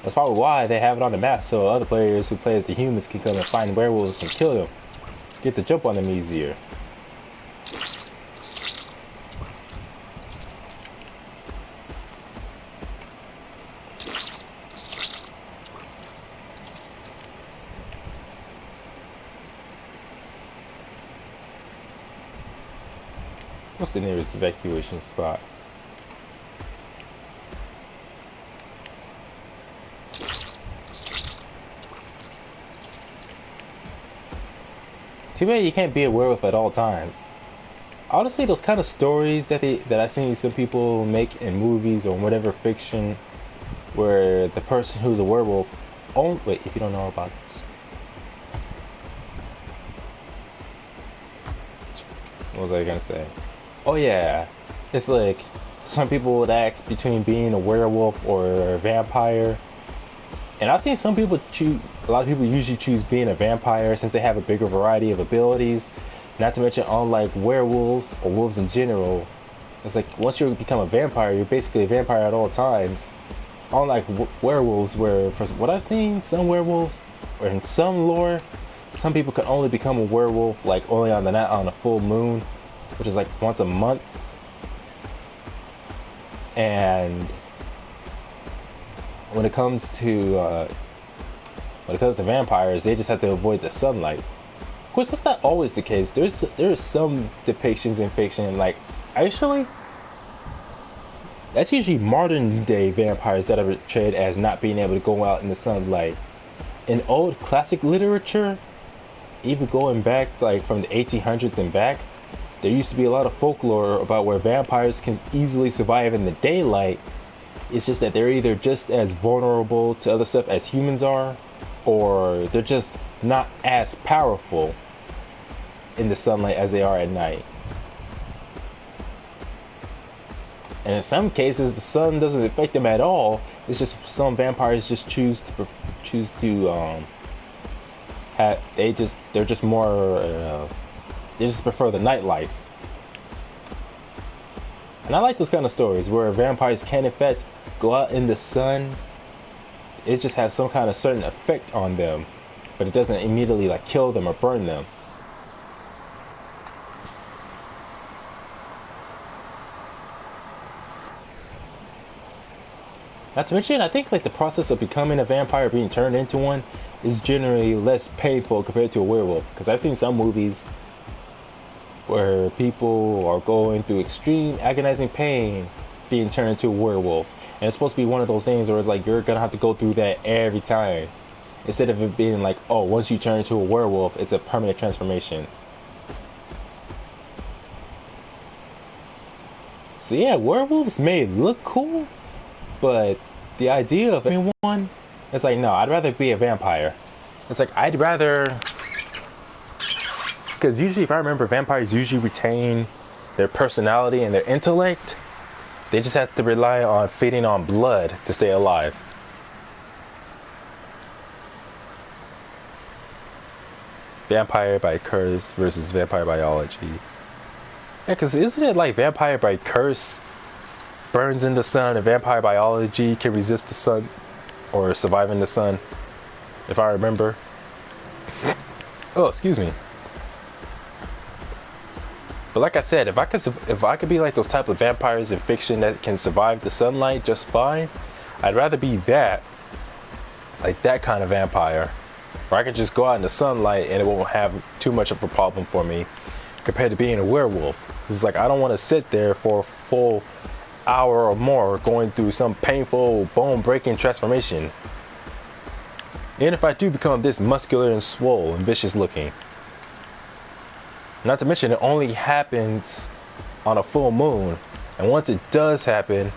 That's probably why they have it on the map, so other players who play as the humans can come and find werewolves and kill them. Get the jump on them easier. What's the nearest evacuation spot? Too bad you can't be a werewolf at all times. Honestly, those kind of stories that I've seen some people make in movies or whatever fiction, where the person who's a werewolf, oh wait, if you don't know about this, what was I gonna say? Oh yeah, it's like some people would ask between being a werewolf or a vampire, and I've seen some people choose. A lot of people usually choose being a vampire since they have a bigger variety of abilities. Not to mention, unlike werewolves or wolves in general, it's like once you become a vampire, you're basically a vampire at all times. Unlike werewolves, where for what I've seen, some werewolves, or in some lore, some people can only become a werewolf like only on the night on a full moon, which is like once a month. And when it comes to vampires, they just have to avoid the sunlight. Of course, that's not always the case. There's some depictions in fiction, like actually, that's usually modern day vampires that are portrayed as not being able to go out in the sunlight. In old classic literature, even going back to, like from the 1800s and back, there used to be a lot of folklore about where vampires can easily survive in the daylight. It's just that they're either just as vulnerable to other stuff as humans are, or they're just not as powerful in the sunlight as they are at night. And in some cases, the sun doesn't affect them at all. It's just some vampires just choose to they just prefer the nightlife. And I like those kind of stories where vampires can in fact go out in the sun. It just has some kind of certain effect on them, but it doesn't immediately like kill them or burn them. Not to mention, I think like the process of becoming a vampire, being turned into one, is generally less painful compared to a werewolf. Because I've seen some movies where people are going through extreme agonizing pain being turned into a werewolf. And it's supposed to be one of those things where it's like you're gonna have to go through that every time. Instead of it being like, oh, once you turn into a werewolf, it's a permanent transformation. So yeah, werewolves may look cool, but the idea of anyone, it's like, no, I'd rather be a vampire. It's like, I'd rather, because usually if I remember, vampires usually retain their personality and their intellect. They just have to rely on feeding on blood to stay alive. Vampire by curse versus vampire biology. Yeah, because isn't it like vampire by curse burns in the sun, and vampire biology can resist the sun or survive in the sun, if I remember. Oh, excuse me. But like I said, if I could be like those type of vampires in fiction that can survive the sunlight just fine, I'd rather be that, like that kind of vampire, where I could just go out in the sunlight and it won't have too much of a problem for me, compared to being a werewolf. It's like I don't want to sit there for a full hour or more going through some painful bone-breaking transformation. And if I do become this muscular and swole and vicious looking. Not to mention, it only happens on a full moon. And once it does happen,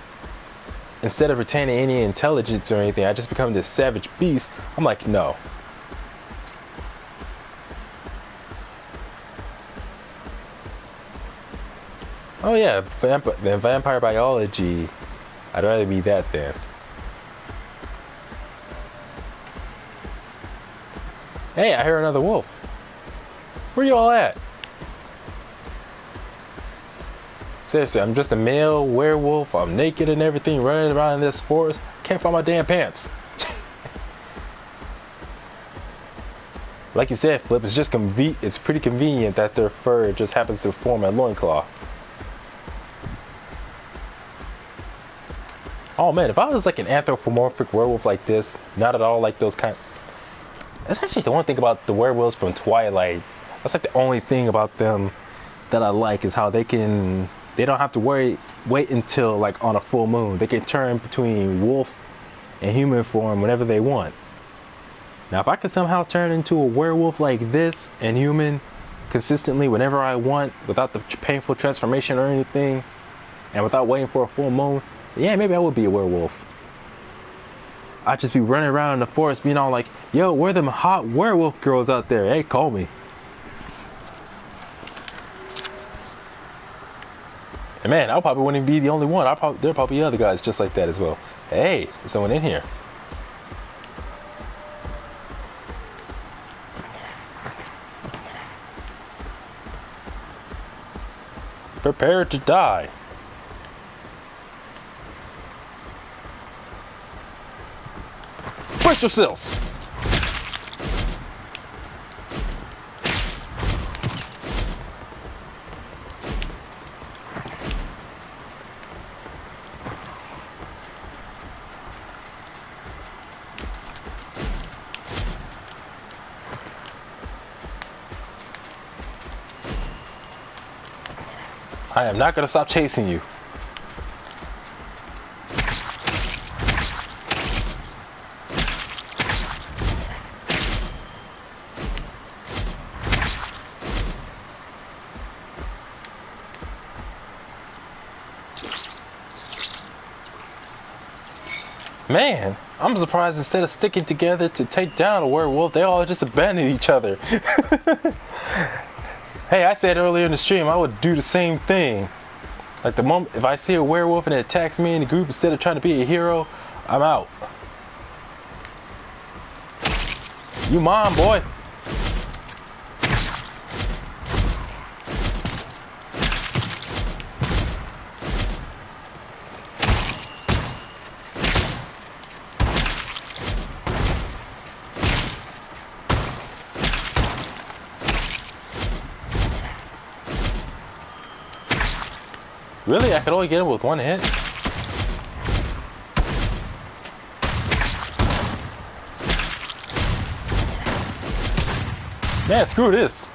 instead of retaining any intelligence or anything, I just become this savage beast. I'm like, no. Oh yeah, then vampire biology, I'd rather be that then. Hey, I hear another wolf. Where you all at? Seriously, I'm just a male werewolf. I'm naked and everything, running around in this forest. Can't find my damn pants. Like you said, Flip, it's just it's pretty convenient that their fur just happens to form a loincloth. Oh man, if I was like an anthropomorphic werewolf like this, not at all like those kind. That's actually the one thing about the werewolves from Twilight. That's like the only thing about them that I like is how they don't have to wait until like on a full moon. They can turn between wolf and human form whenever they want. Now, if I could somehow turn into a werewolf like this and human consistently whenever I want, without the painful transformation or anything, and without waiting for a full moon, yeah, maybe I would be a werewolf. I'd just be running around in the forest being all like, yo, where them hot werewolf girls out there? Hey, call me. And man, I probably wouldn't be the only one. There are probably other guys just like that as well. Hey, there's someone in here. Prepare to die. Brace yourselves. I am not going to stop chasing you. Man, I'm surprised instead of sticking together to take down a werewolf, they all just abandon each other. Hey, I said earlier in the stream I would do the same thing. Like the moment if I see a werewolf and it attacks me in the group, instead of trying to be a hero, I'm out. You mine, boy. Really? I could only get him with one hit? Man, screw this.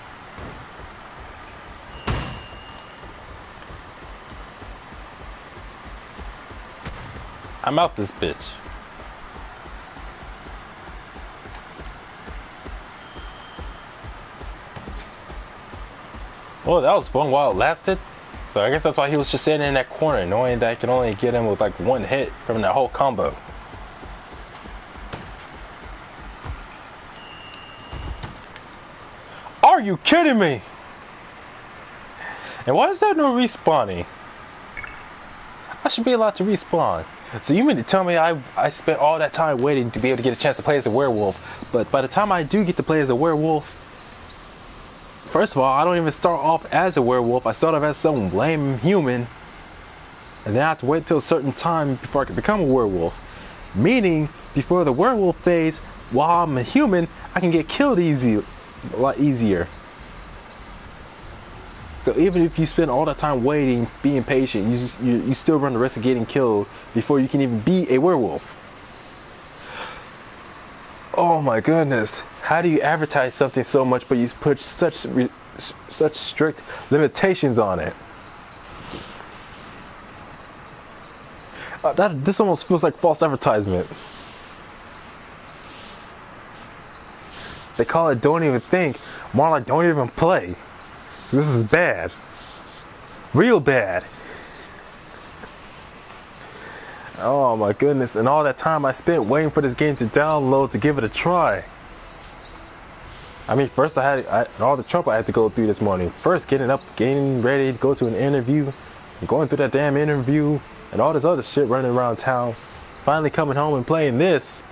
I'm out this bitch. Well, that was fun while it lasted. So I guess that's why he was just sitting in that corner, knowing that I could only get him with like one hit from that whole combo. Are you kidding me? And why is there no respawning? I should be allowed to respawn. So you mean to tell me I spent all that time waiting to be able to get a chance to play as a werewolf, but by the time I do get to play as a werewolf, first of all, I don't even start off as a werewolf. I start off as some lame human, and then I have to wait till a certain time before I can become a werewolf. Meaning, before the werewolf phase, while I'm a human, I can get killed a lot easier. So even if you spend all that time waiting, being patient, you still run the risk of getting killed before you can even be a werewolf. Oh my goodness. How do you advertise something so much but you put such strict limitations on it? This almost feels like false advertisement. They call it don't even think, more like don't even play. This is bad. Real bad. Oh my goodness, and all that time I spent waiting for this game to download to give it a try. I mean, first I had all the trouble I had to go through this morning. First getting up, getting ready to go to an interview, going through that damn interview, and all this other shit running around town. Finally coming home and playing this.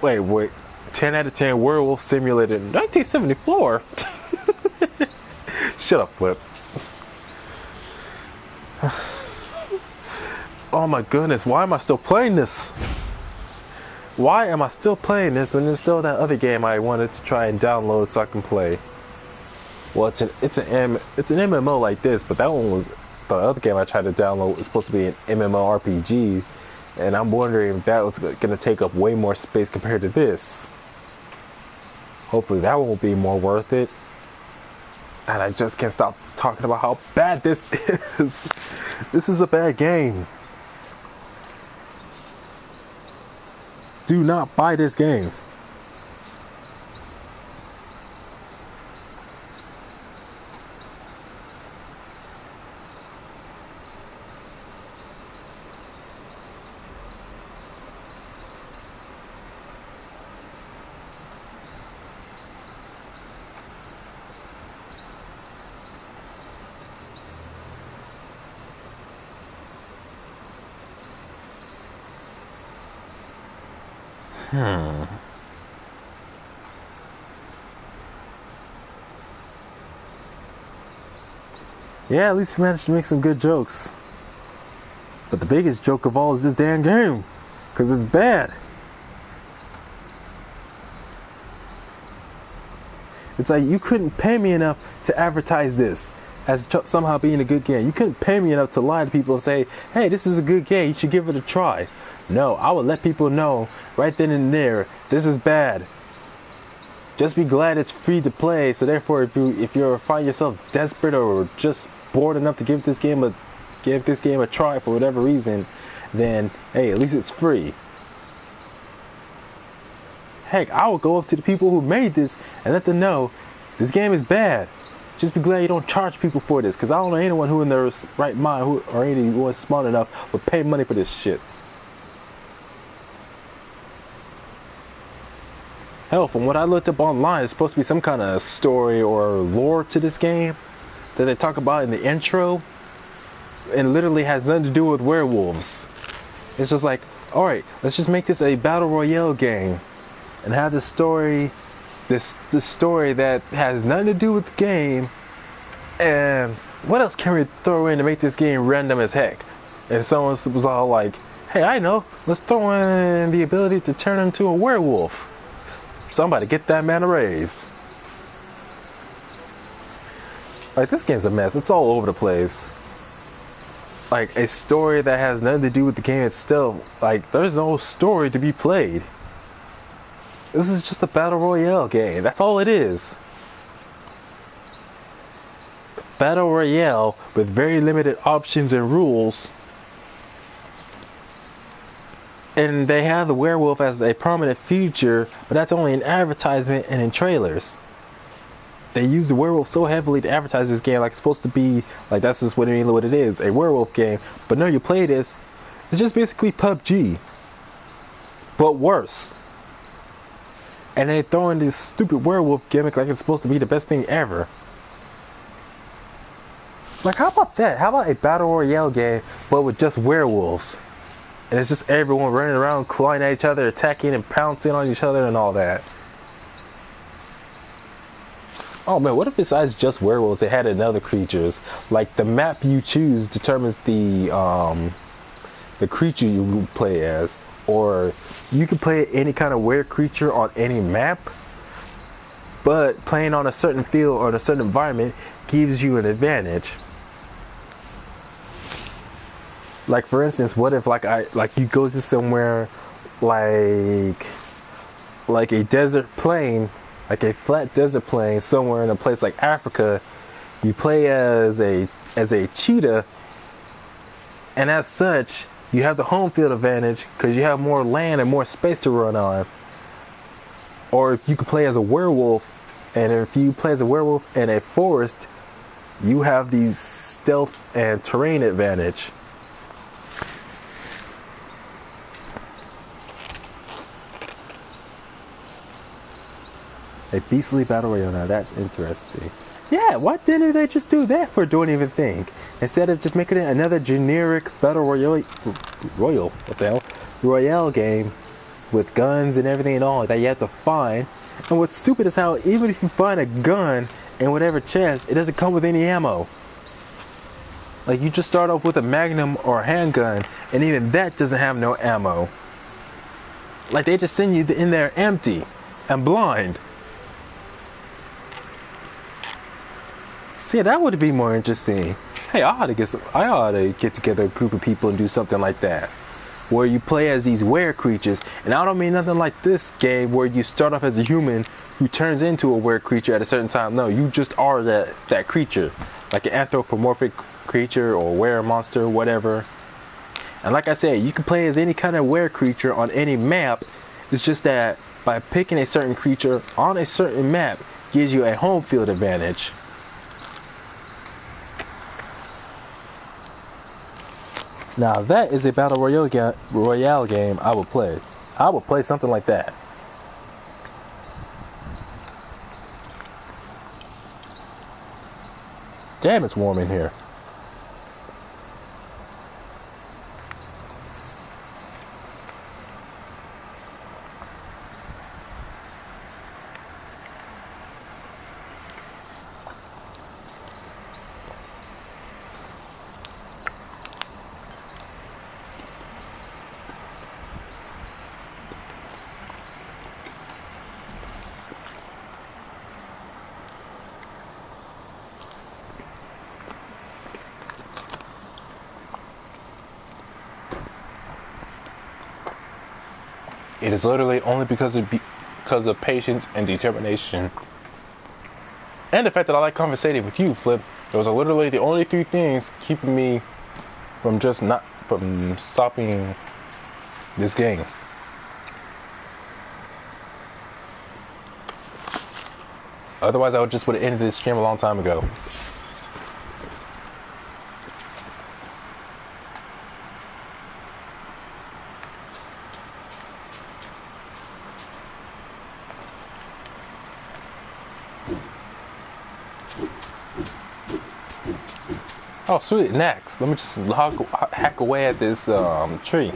Wait. 10 out of 10 Werewolf Simulator 1974? Shut up, Flip. Oh my goodness, why am I still playing this? Why am I still playing this when there's still that other game I wanted to try and download so I can play? Well, it's an MMO like this, but that one was the other game I tried to download was supposed to be an MMORPG, and I'm wondering if that was going to take up way more space compared to this. Hopefully that won't be more worth it. And I just can't stop talking about how bad this is. This is a bad game. Do not buy this game. Yeah, at least we managed to make some good jokes. But the biggest joke of all is this damn game. Because it's bad. It's like you couldn't pay me enough to advertise this as somehow being a good game. You couldn't pay me enough to lie to people and say, hey, this is a good game, you should give it a try. No, I would let people know right then and there, this is bad. Just be glad it's free to play. So therefore, if you find yourself desperate or just bored enough to give this game a try for whatever reason, then hey, at least it's free. Heck, I would go up to the people who made this and let them know this game is bad. Just be glad you don't charge people for this, because I don't know anyone who in their right mind or anyone smart enough would pay money for this shit. Hell, from what I looked up online, it's supposed to be some kind of story or lore to this game that they talk about in the intro, and literally has nothing to do with werewolves. It's just like, alright, let's just make this a battle royale game and have this story, this story that has nothing to do with the game, and what else can we throw in to make this game random as heck? And someone was all like, hey, I know, let's throw in the ability to turn into a werewolf. Somebody get that man a raise. Like, this game's a mess. It's all over the place. Like, a story that has nothing to do with the game itself. Like, there's no story to be played. This is just a battle royale game. That's all it is. Battle royale with very limited options and rules. And they have the werewolf as a prominent feature, but that's only in advertisement and in trailers. They use the werewolf so heavily to advertise this game like it's supposed to be, like that's just what it is, a werewolf game. But no, you play this, it's just basically PUBG, but worse. And they throw in this stupid werewolf gimmick like it's supposed to be the best thing ever. Like, how about that? How about a battle royale game, but with just werewolves? And it's just everyone running around, clawing at each other, attacking and pouncing on each other and all that. Oh man, what if besides just werewolves, they had other creatures? Like, the map you choose determines the creature you play as. Or you can play any kind of weird creature on any map, but playing on a certain field or a certain environment gives you an advantage. Like, for instance, what if like you go to somewhere like a desert plain, like a flat desert plain somewhere in a place like Africa, you play as a cheetah, and as such you have the home field advantage because you have more land and more space to run on. Or if you could play as a werewolf, and if you play as a werewolf in a forest, you have the stealth and terrain advantage. A beastly battle royale, now that's interesting. Yeah, why didn't they just do that for Don't Even Think? Instead of just making it another generic battle royale game with guns and everything and all that you have to find. And what's stupid is how even if you find a gun in whatever chest, it doesn't come with any ammo. Like, you just start off with a magnum or a handgun, and even that doesn't have no ammo. Like, they just send you in there empty and blind. See, that would be more interesting. Hey, I ought to get together a group of people and do something like that. where you play as these were creatures. And I don't mean nothing like this game where you start off as a human who turns into a were creature at a certain time. No, you just are that creature, like an anthropomorphic creature or were monster, whatever. And like I said, you can play as any kind of were creature on any map. It's just that by picking a certain creature on a certain map gives you a home field advantage. Now that is a battle royale game I would play. I would play something like that. Damn, it's warm in here. It is literally only because of patience and determination, and the fact that I like conversating with you, Flip. Those are literally the only 3 things keeping me from stopping this game. Otherwise, I would have ended this stream a long time ago. Oh, sweet. Next, let me just hack away at this tree.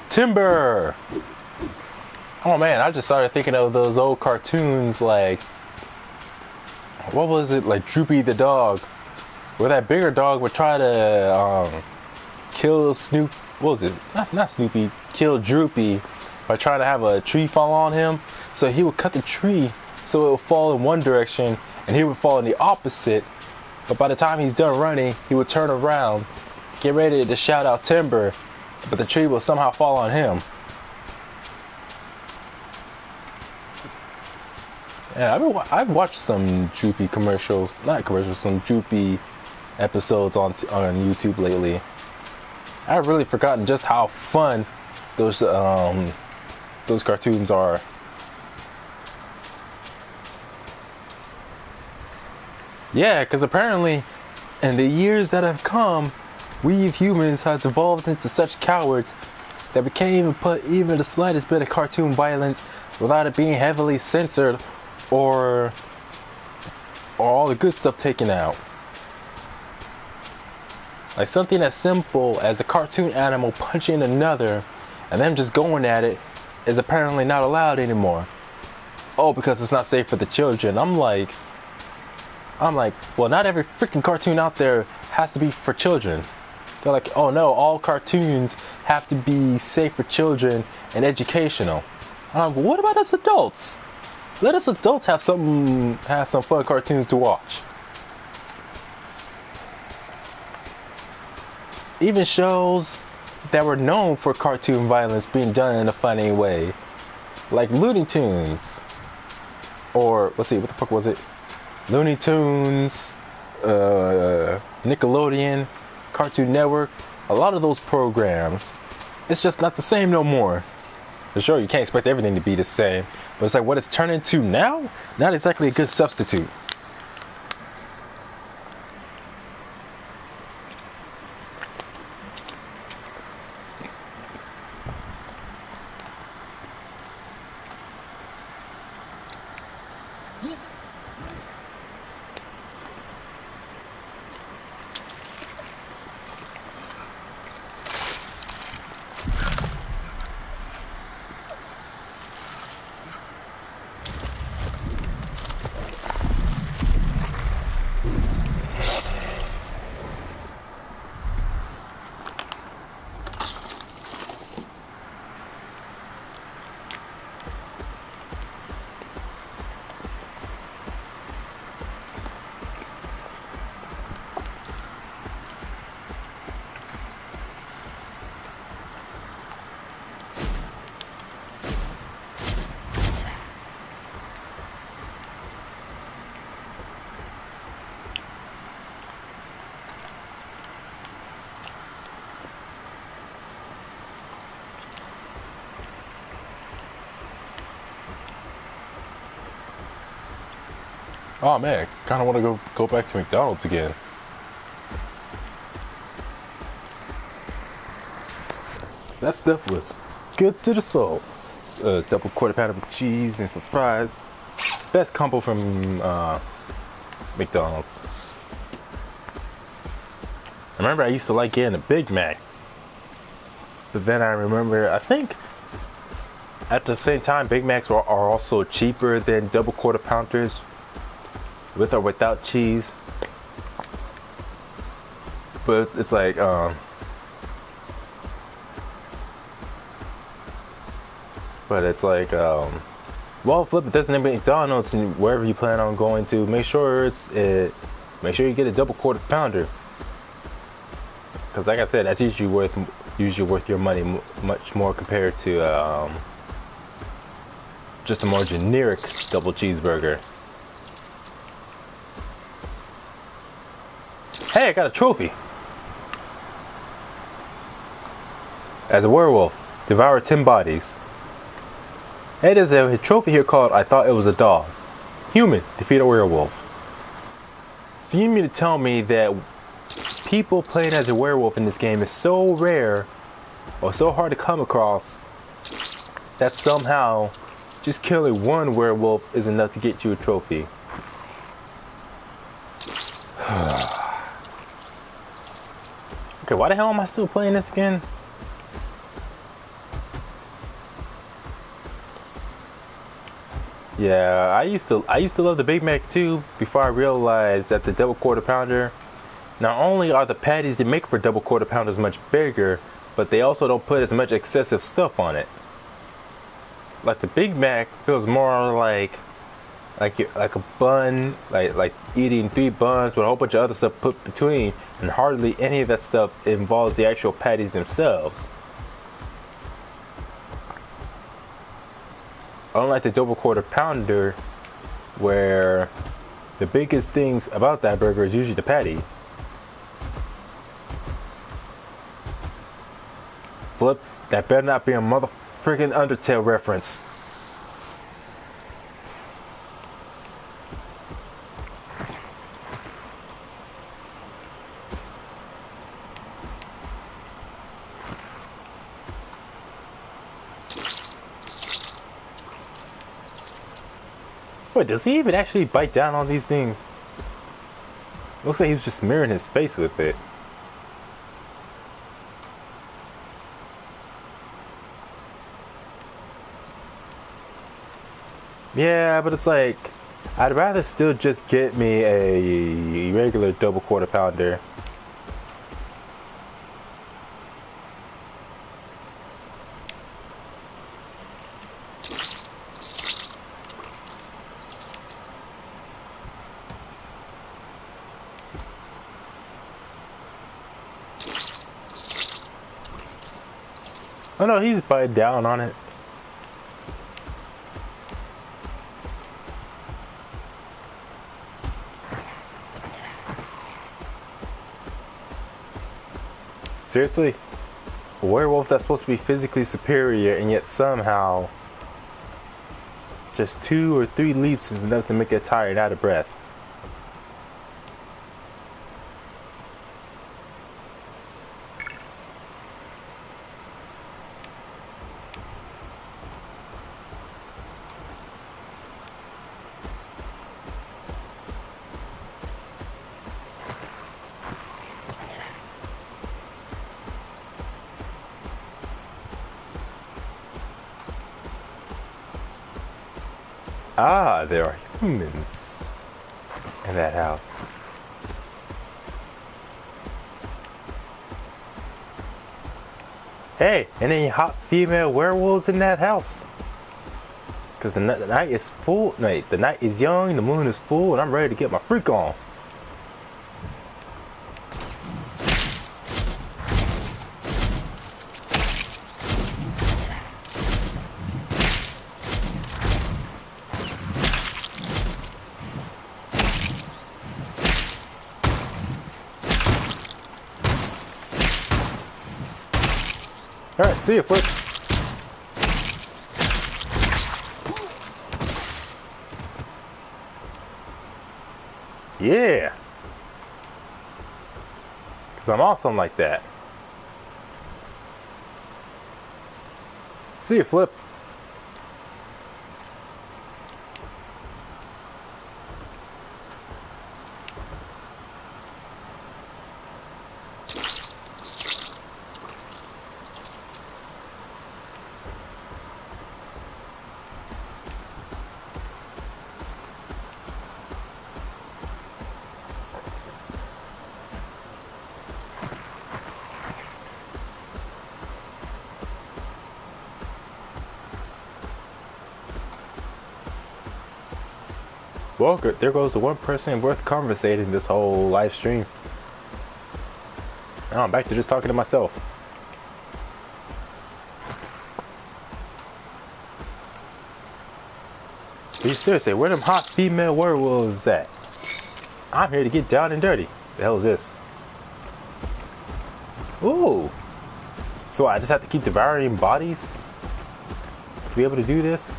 Timber! Oh man, I just started thinking of those old cartoons like, what was it, like Droopy the dog, where that bigger dog would try to kill Snoop. What was it? Not Snoopy. Kill Droopy by trying to have a tree fall on him. So he would cut the tree so it would fall in one direction, and he would fall in the opposite. But by the time he's done running, he would turn around, get ready to shout out timber, but the tree will somehow fall on him. Yeah, I've watched some Droopy commercials, not commercials, some Droopy episodes on YouTube lately. I've really forgotten just how fun those cartoons are. Yeah, because apparently in the years that have come, we humans have evolved into such cowards that we can't even put even the slightest bit of cartoon violence without it being heavily censored or all the good stuff taken out. Like something as simple as a cartoon animal punching another and them just going at it is apparently not allowed anymore. Oh, because it's not safe for the children. I'm like, well, not every freaking cartoon out there has to be for children. They're like, oh no, all cartoons have to be safe for children and educational. But what about us adults? Let us adults have some fun cartoons to watch. Even shows that were known for cartoon violence being done in a funny way, like Looney Tunes, or let's see, what the fuck was it? Looney Tunes, Nickelodeon, Cartoon Network. A lot of those programs, it's just not the same no more. For sure, you can't expect everything to be the same, but it's like what it's turned into now, not exactly a good substitute. Oh man, kind of want to go back to McDonald's again. That stuff was good to the soul. Double quarter pounder with cheese and some fries. Best combo from McDonald's. I remember I used to like getting a Big Mac. But then I remember, I think at the same time, Big Macs are also cheaper than double quarter pounders with or without cheese. But it's like, well, flip it, doesn't make McDonald's and wherever you plan on going to, make sure make sure you get a double quarter pounder. Because like I said, that's usually worth your money much more compared to just a more generic double cheeseburger. Hey, I got a trophy. As a werewolf, devour 10 bodies. Hey, there's a trophy here called I Thought It Was a Dog. Human, defeat a werewolf. So you mean to tell me that people playing as a werewolf in this game is so rare or so hard to come across that somehow just killing one werewolf is enough to get you a trophy? Okay, why the hell am I still playing this again? Yeah, I used to love the Big Mac too before I realized that the double quarter pounder, not only are the patties they make for double quarter pounders much bigger, but they also don't put as much excessive stuff on it. Like the Big Mac feels more like a bun, like eating 3 buns with a whole bunch of other stuff put between, and hardly any of that stuff involves the actual patties themselves. Unlike the double quarter pounder, where the biggest things about that burger is usually the patty. Flip, that better not be a motherfucking Undertale reference. Wait, does he even actually bite down on these things? Looks like he was just smearing his face with it. Yeah, but it's like, I'd rather still just get me a regular double quarter pounder. Oh no, he's biting down on it. Seriously? A werewolf that's supposed to be physically superior, and yet somehow just 2 or 3 leaps is enough to make it tired out of breath. Ah, there are humans in that house. Hey, and any hot female werewolves in that house? Because the night is full. The night is young, the moon is full, and I'm ready to get my freak on. Alright, see you, Flip. Yeah. Because I'm awesome like that. See you, Flip. Well, there goes the one person worth conversating this whole live stream. Now I'm back to just talking to myself. Be seriously, where them hot female werewolves at? I'm here to get down and dirty. The hell is this? Ooh. So I just have to keep devouring bodies to be able to do this?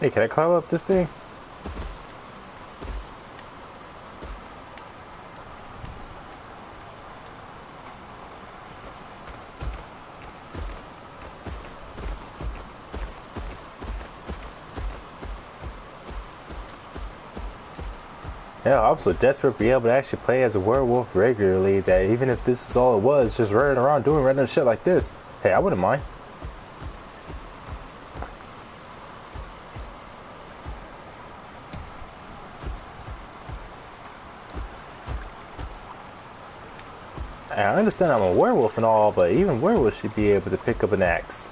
Hey, can I climb up this thing? Yeah, I'm so desperate to be able to actually play as a werewolf regularly that even if this is all it was, just running around doing random shit like this, hey, I wouldn't mind. I understand I'm a werewolf and all, but even werewolves should be able to pick up an axe.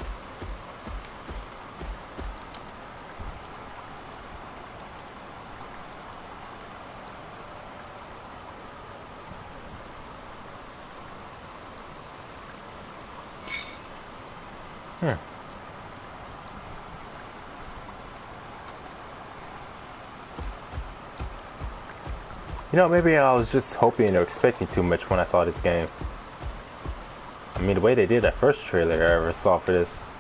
You know, maybe I was just hoping or expecting too much when I saw this game. I mean, the way they did that first trailer I ever saw for this,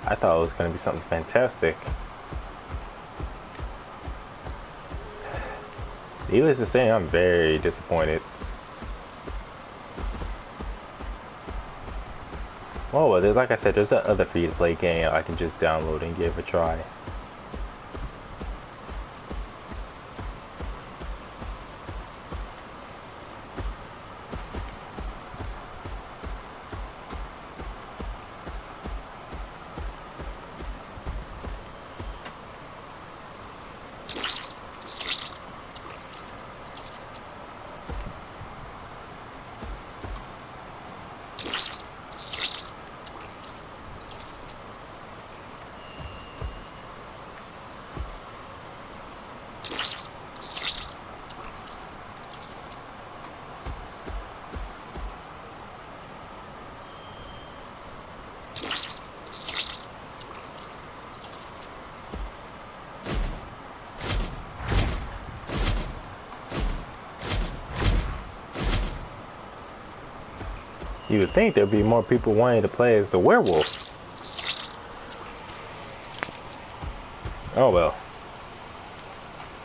I thought it was going to be something fantastic. Needless to say, I'm very disappointed. Oh, well, like I said, there's that other free-to-play game I can just download and give a try. You would think there'd be more people wanting to play as the werewolf. Oh well.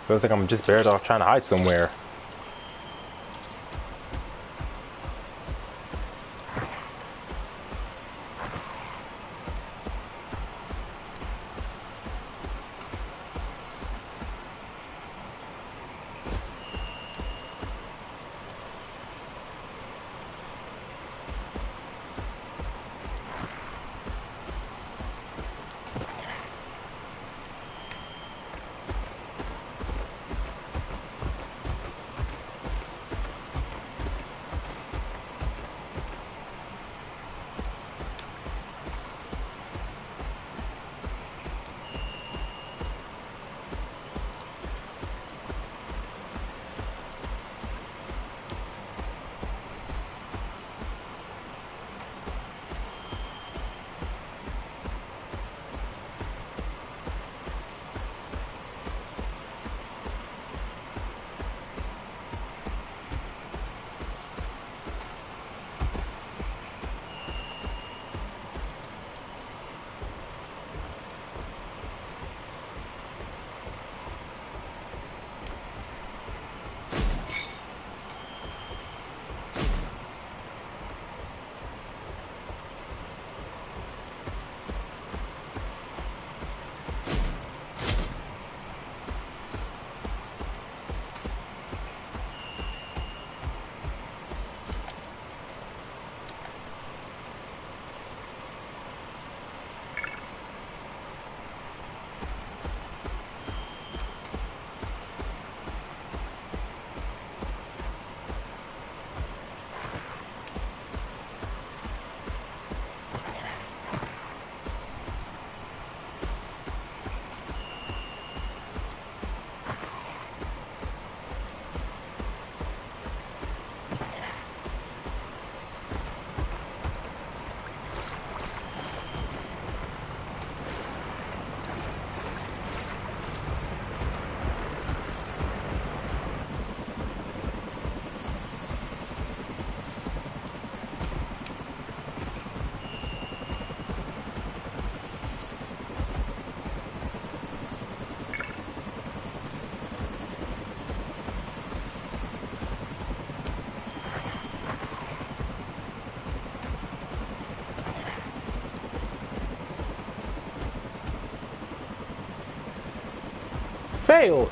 Feels like I'm just barely off trying to hide somewhere. Failed.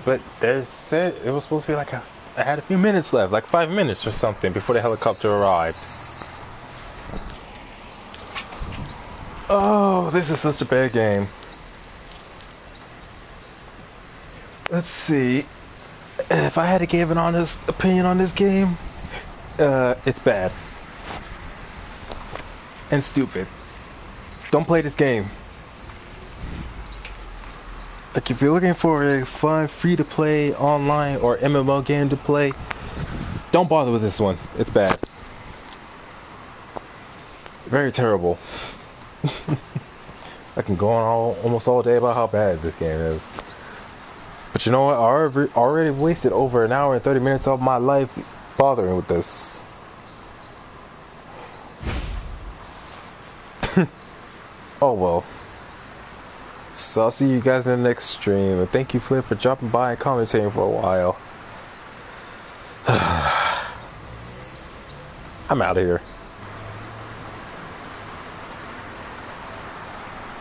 But there's it was supposed to be like I had a few minutes left, like 5 minutes or something before the helicopter arrived. Oh, this is such a bad game. Let's see. If I had to give an honest opinion on this game, it's bad. And stupid. Don't play this game. Like, if you're looking for a fun, free-to-play online or MMO game to play, don't bother with this one. It's bad. Very terrible. I can go on almost all day about how bad this game is. But you know what? I already wasted over an hour and 30 minutes of my life bothering with this. Oh well. So I'll see you guys in the next stream. And thank you, Flynn, for dropping by and commentating for a while. I'm out of here.